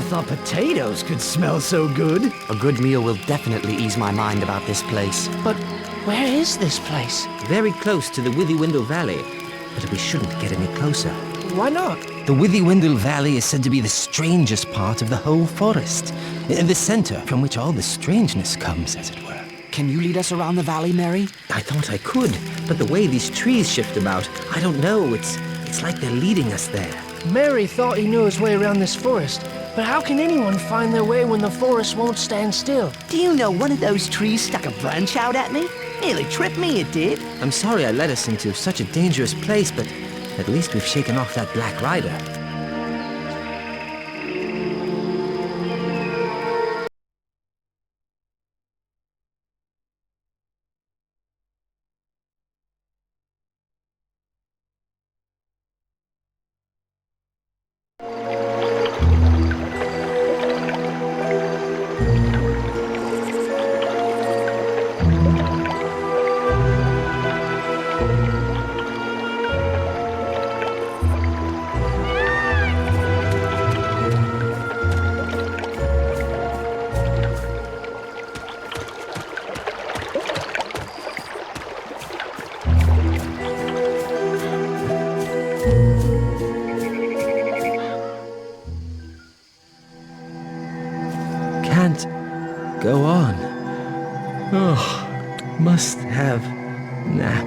thought potatoes could smell so good. A good meal will definitely ease my mind about this place. But where is this place? Very close to the Withywindle Valley, but we shouldn't get any closer. Why not? The Withywindle Valley is said to be the strangest part of the whole forest, the center from which all the strangeness comes, as it were. Can you lead us around the valley, Mary? I thought I could, but the way these trees shift about, I don't know. It's like they're leading us there. Mary thought he knew his way around this forest, but how can anyone find their way when the forest won't stand still? Do you know one of those trees stuck a branch out at me? Nearly tripped me, it did. I'm sorry I led us into such a dangerous place, but at least we've shaken off that Black Rider. Can't go on. Oh, must have nap.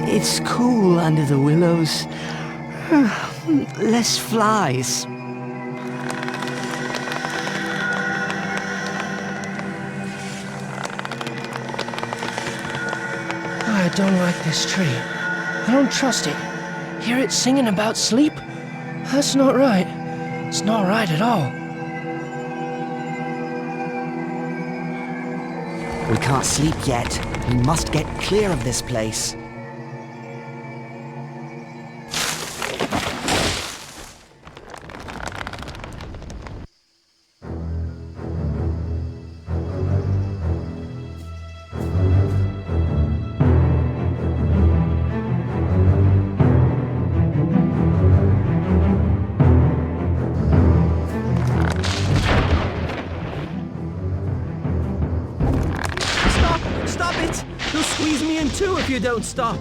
It's cool under the willows. Less flies. I don't like this tree. I don't trust it. Hear it singing about sleep? That's not right. It's not right at all. We can't sleep yet. We must get clear of this place. Stop it! You'll squeeze me in too if you don't stop.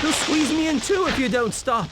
He'll squeeze me in too if you don't stop.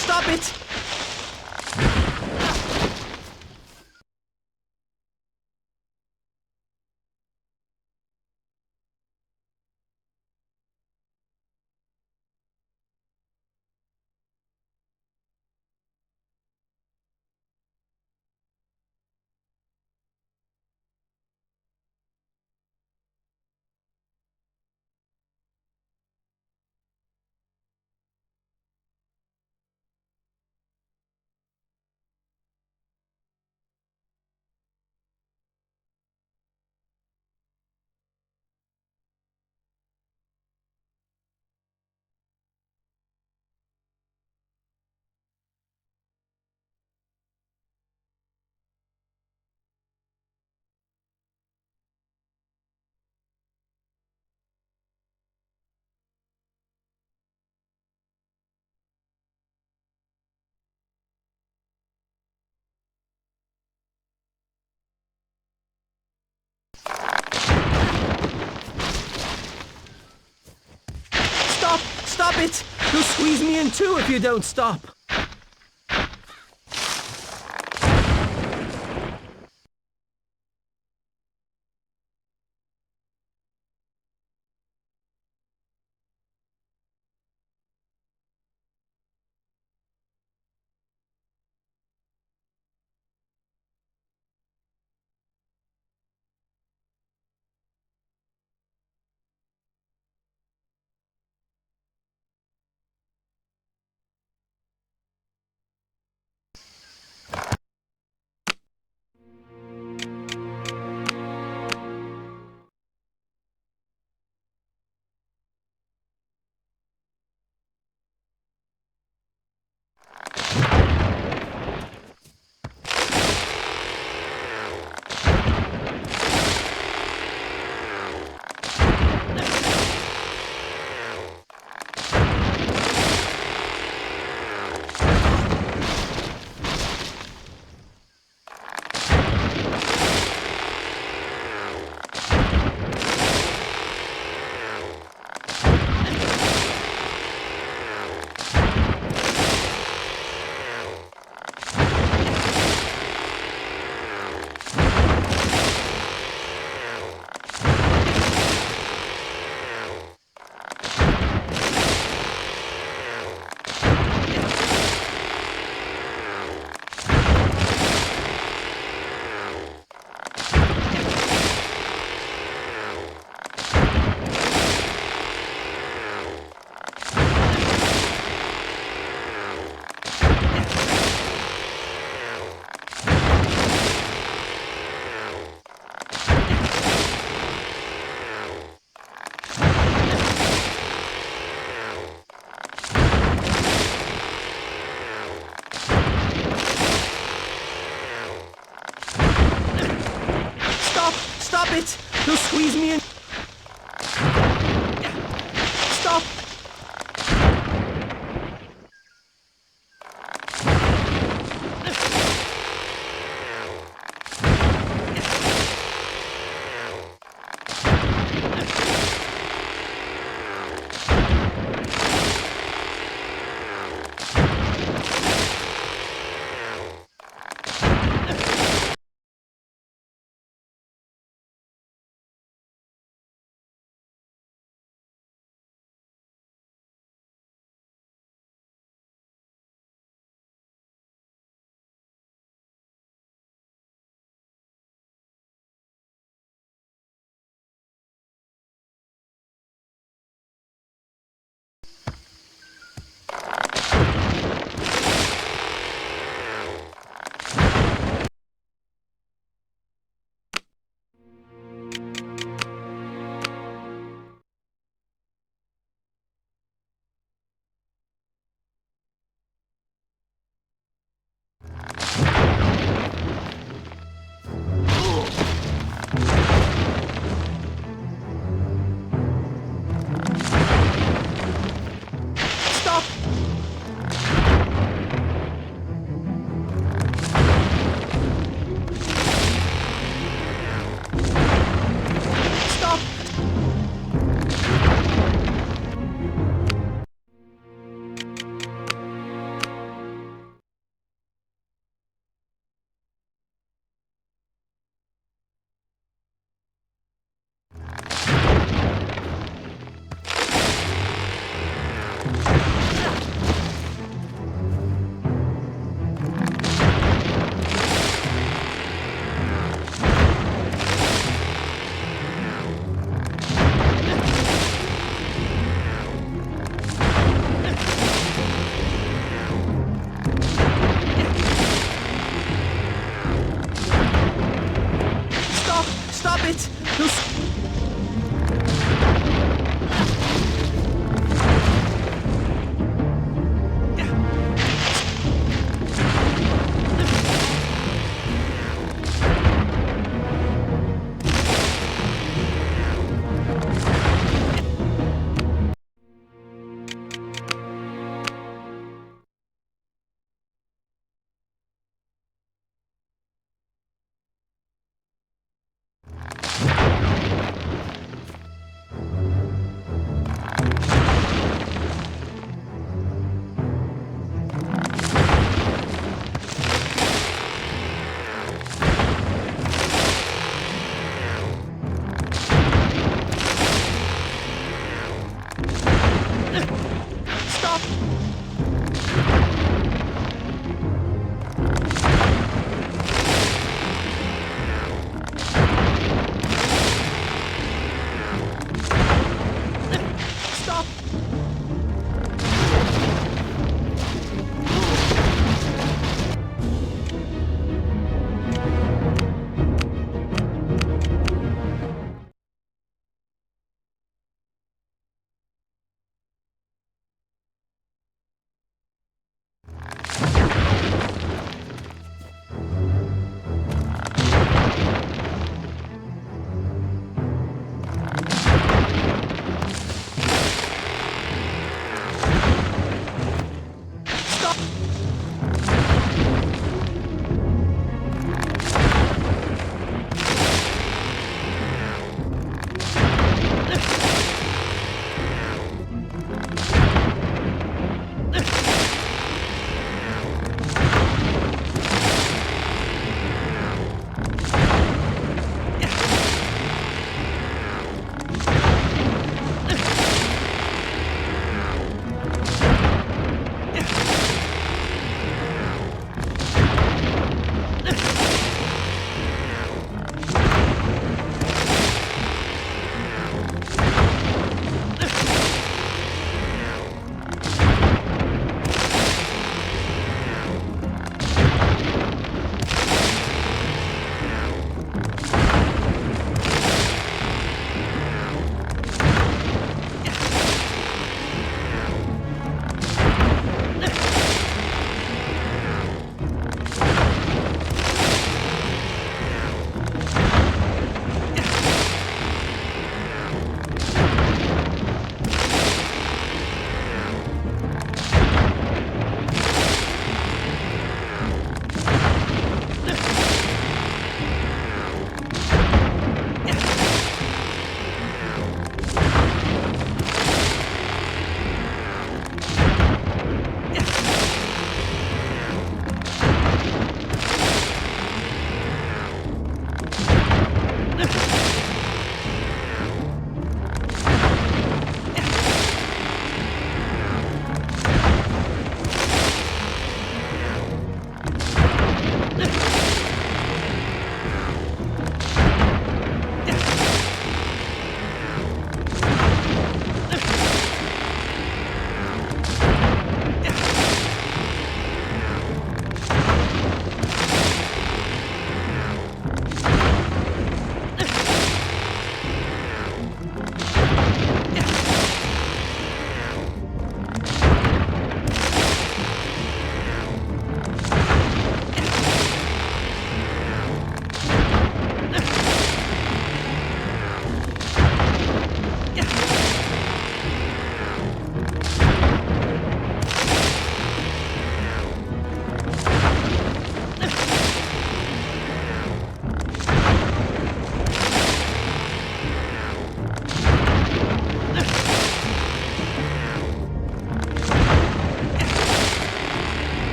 Stop it! Stop it! You'll squeeze me in too if you don't stop. Stop it! You'll squeeze me in. Stop!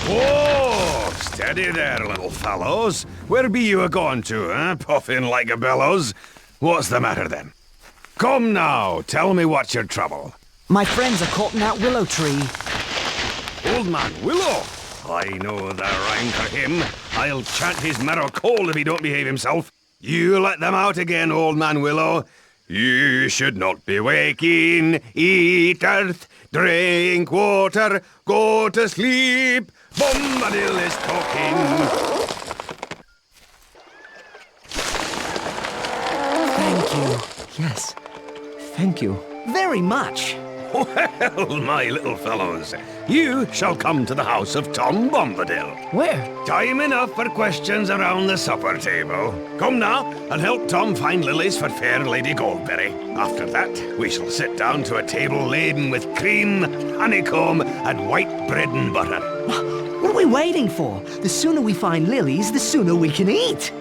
Whoa! Steady there, little fellows. Where be you a-going to, puffing like a bellows? What's the matter, then? Come now, tell me what's your trouble. My friends are caught in that willow tree. Old Man Willow? I know the rhyme for him. I'll chant his marrow cold if he don't behave himself. You let them out again, Old Man Willow. You should not be waking. Eat earth, drink water, go to sleep. Bombadil is talking. Thank you. Yes. Thank you. Very much. Well, my little fellows, you shall come to the house of Tom Bombadil. Where? Time enough for questions around the supper table. Come now, and help Tom find lilies for fair Lady Goldberry. After that, we shall sit down to a table laden with cream, honeycomb, and white bread and butter. What are we waiting for? The sooner we find lilies, the sooner we can eat.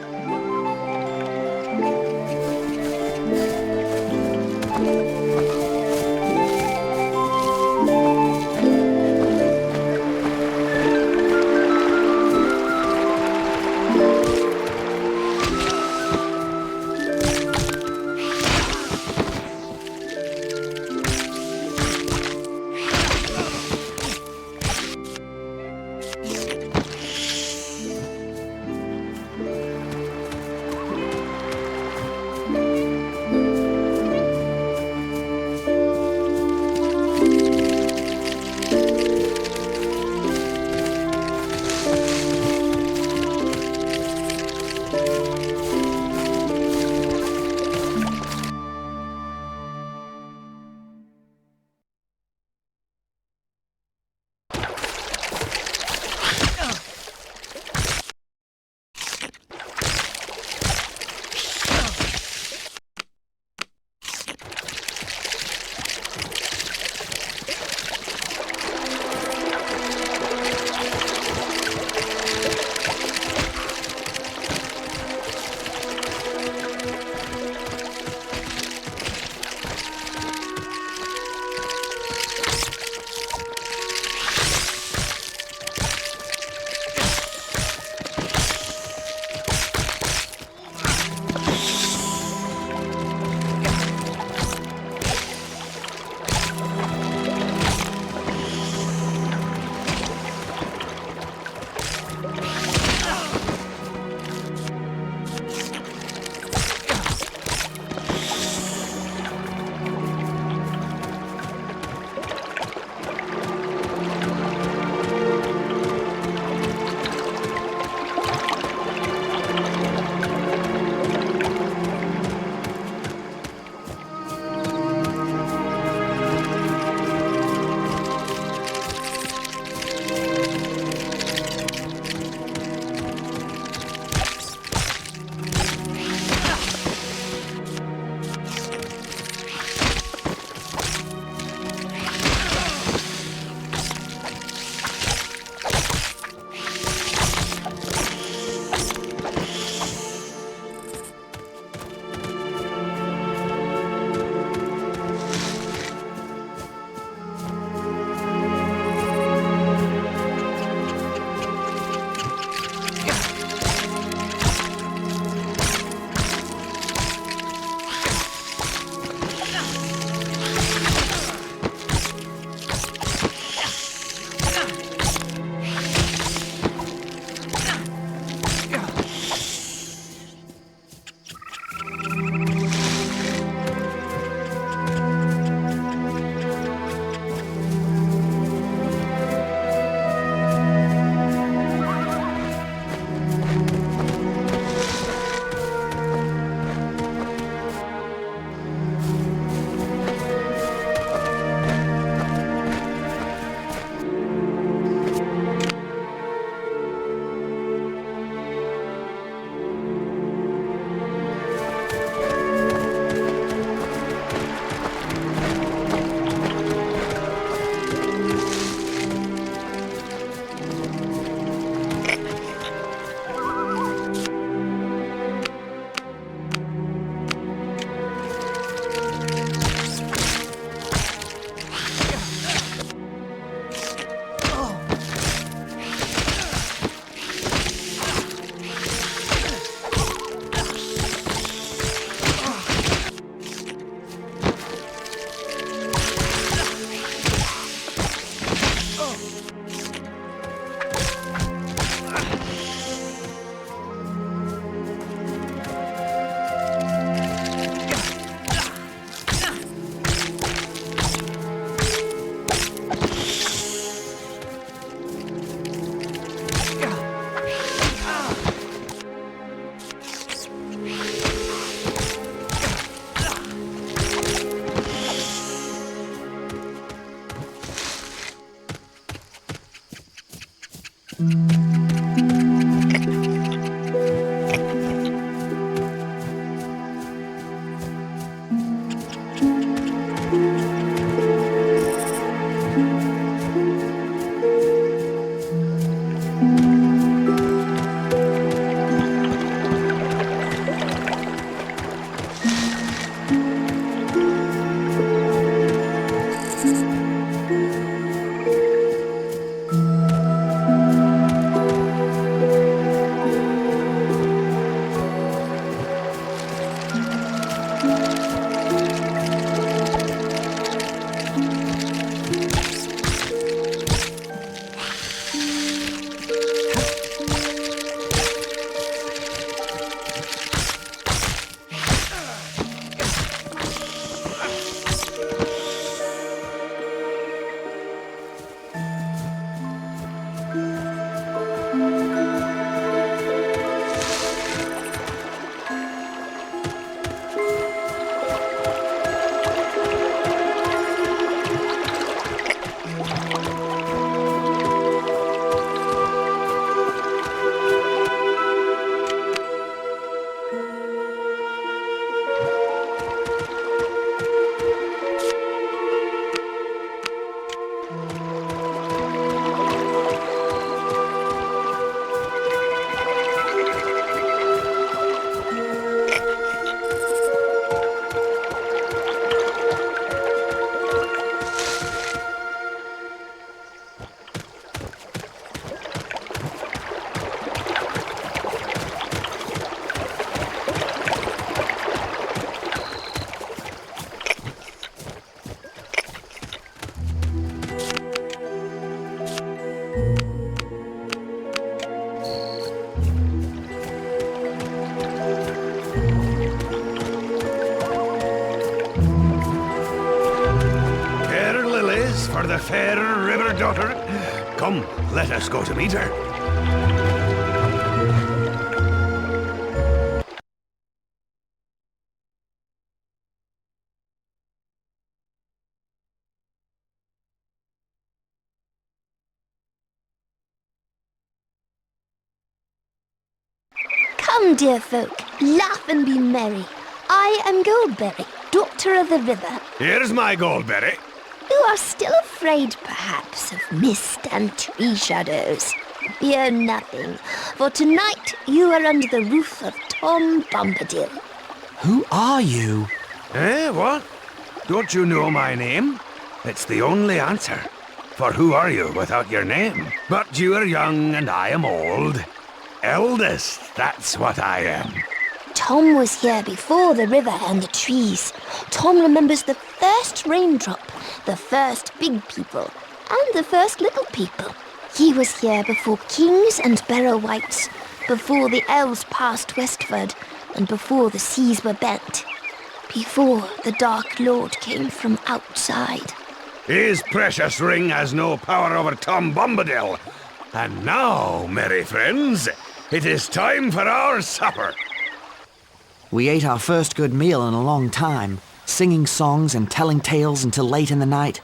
for the fair river daughter. Come, let us go to meet her. Come, dear folk, laugh and be merry. I am Goldberry, daughter of the river. Here's my Goldberry. You are still afraid, perhaps, of mist and tree shadows. Fear nothing, for tonight you are under the roof of Tom Bombadil. Who are you? Eh, what? Don't you know my name? It's the only answer. For who are you without your name? But you are young and I am old. Eldest, that's what I am. Tom was here before the river and the trees. Tom remembers the first raindrop, the first big people, and the first little people. He was here before kings and barrow wights, before the elves passed westward, and before the seas were bent, before the Dark Lord came from outside. His precious ring has no power over Tom Bombadil. And now, merry friends, it is time for our supper. We ate our first good meal in a long time, singing songs and telling tales until late in the night.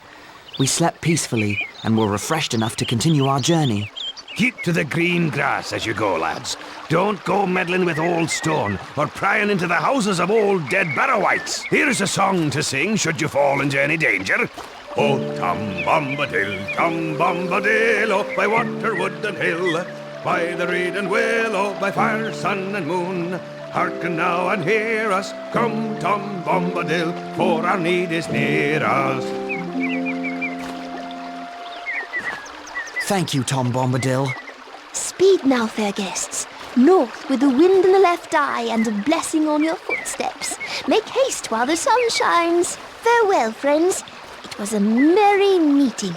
We slept peacefully and were refreshed enough to continue our journey. Keep to the green grass as you go, lads. Don't go meddling with old stone or prying into the houses of old dead Barrow-wights. Here's a song to sing should you fall into any danger. Oh, Tom Bombadil, oh, by water, wood and hill, by the reed and willow, by fire, sun and moon. Hearken now and hear us, come Tom Bombadil, for our need is near us. Thank you, Tom Bombadil. Speed now, fair guests. North with the wind in the left eye and a blessing on your footsteps. Make haste while the sun shines. Farewell, friends. It was a merry meeting.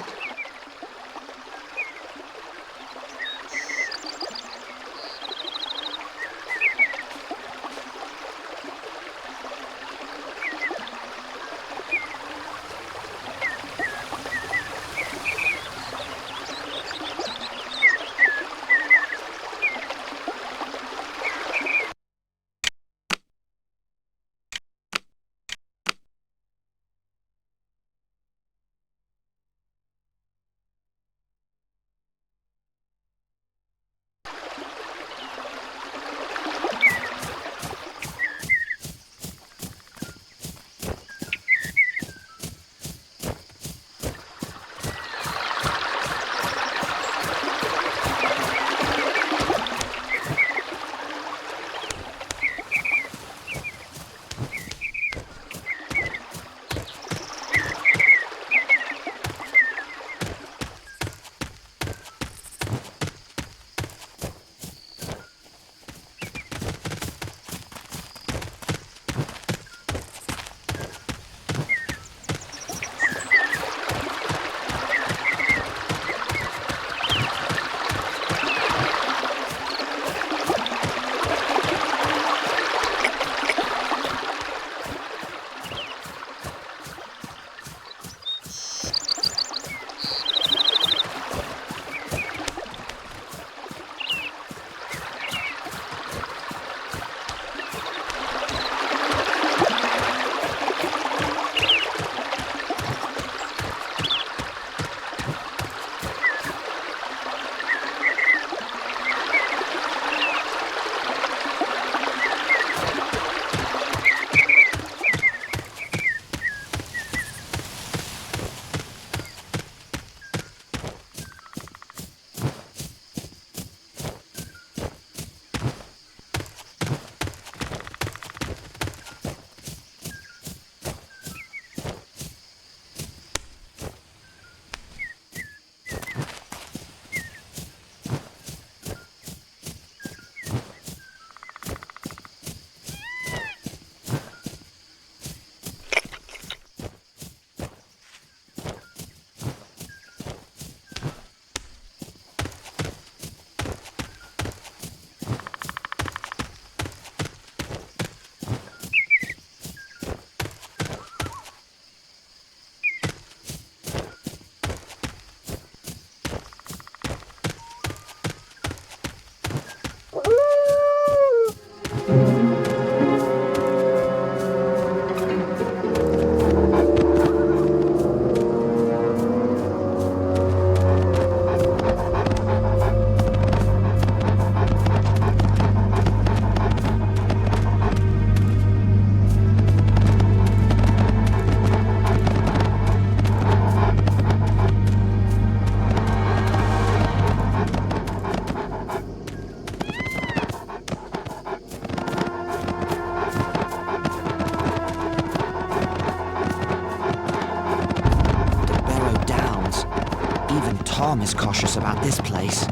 Tom is cautious about this place.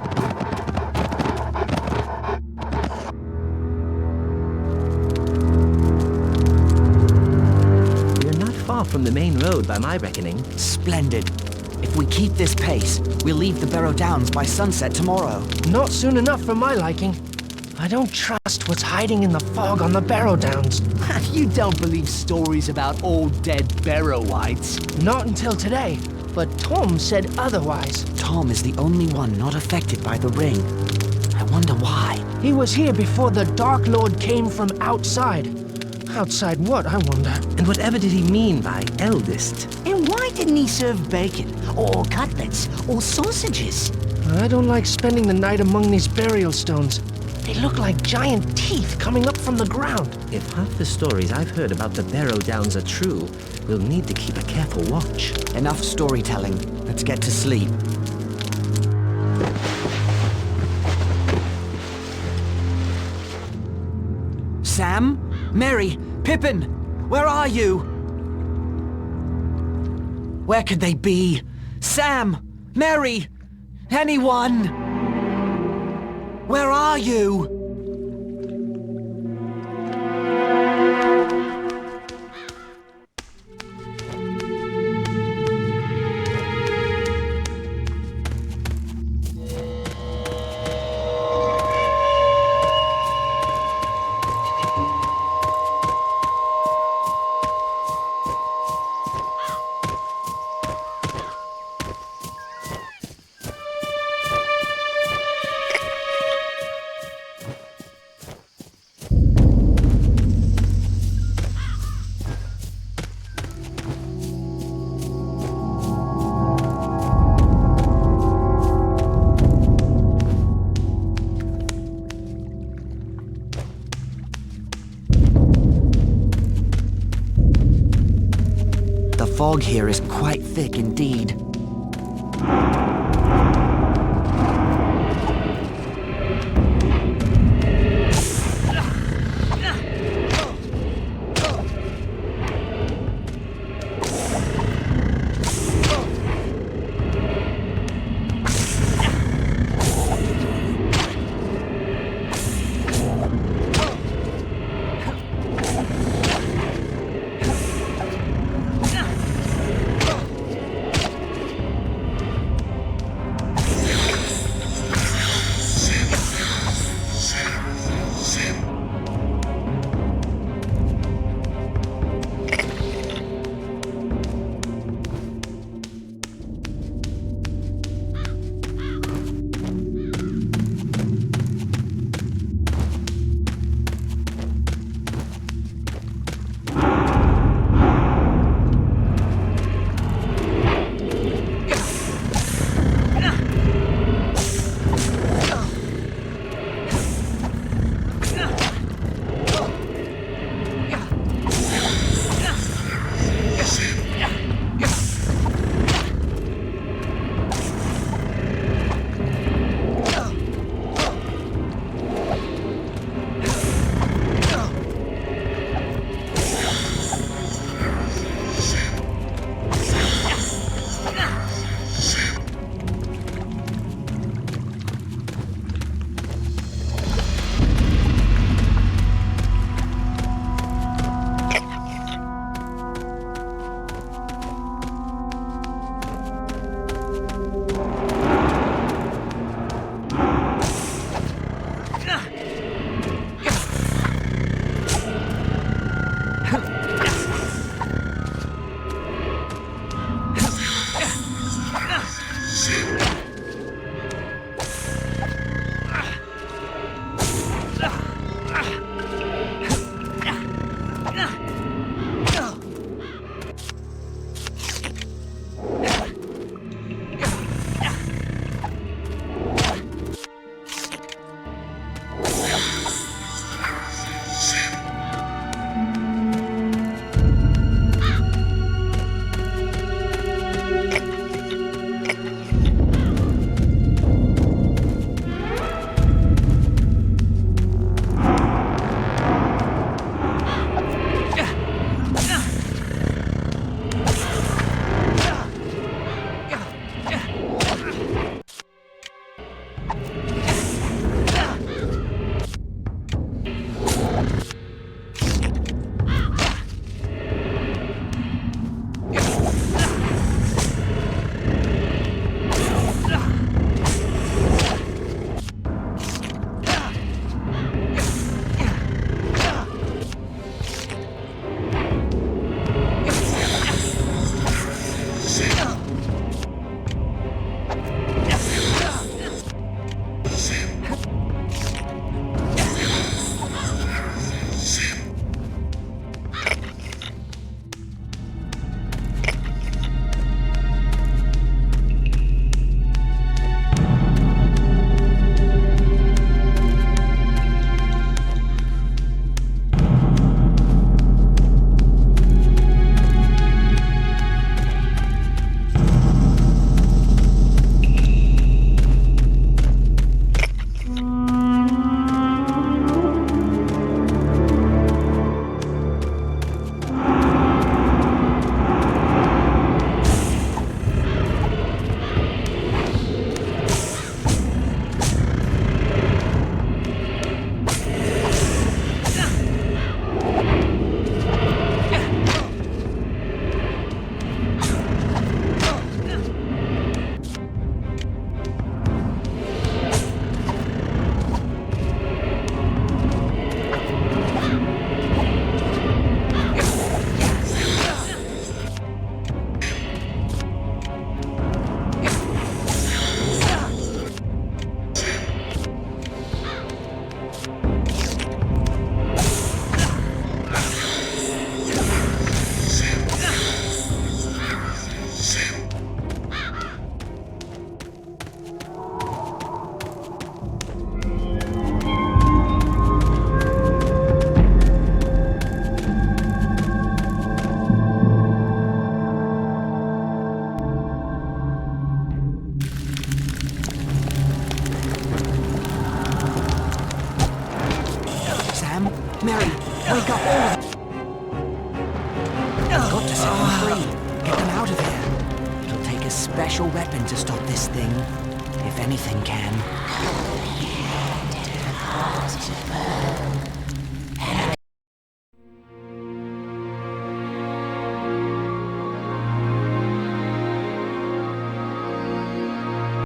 We're not far from the main road by my reckoning. Splendid. If we keep this pace, we'll leave the Barrow Downs by sunset tomorrow. Not soon enough for my liking. I don't trust what's hiding in the fog on the Barrow Downs. You don't believe stories about old dead Barrow-wites. Not until today, but Tom said otherwise. Tom is the only one not affected by the ring. I wonder why. He was here before the Dark Lord came from outside. Outside what, I wonder? And whatever did he mean by eldest? And why didn't he serve bacon, or cutlets, or sausages? I don't like spending the night among these burial stones. They look like giant teeth coming up from the ground. If half the stories I've heard about the Barrow Downs are true, we'll need to keep a careful watch. Enough storytelling. Let's get to sleep. Sam? Mary? Pippin? Where are you? Where could they be? Sam? Mary? Anyone? Where are you? The fog here is quite thick indeed. I've got to set them free. Get them out of here. It'll take a special weapon to stop this thing. If anything can.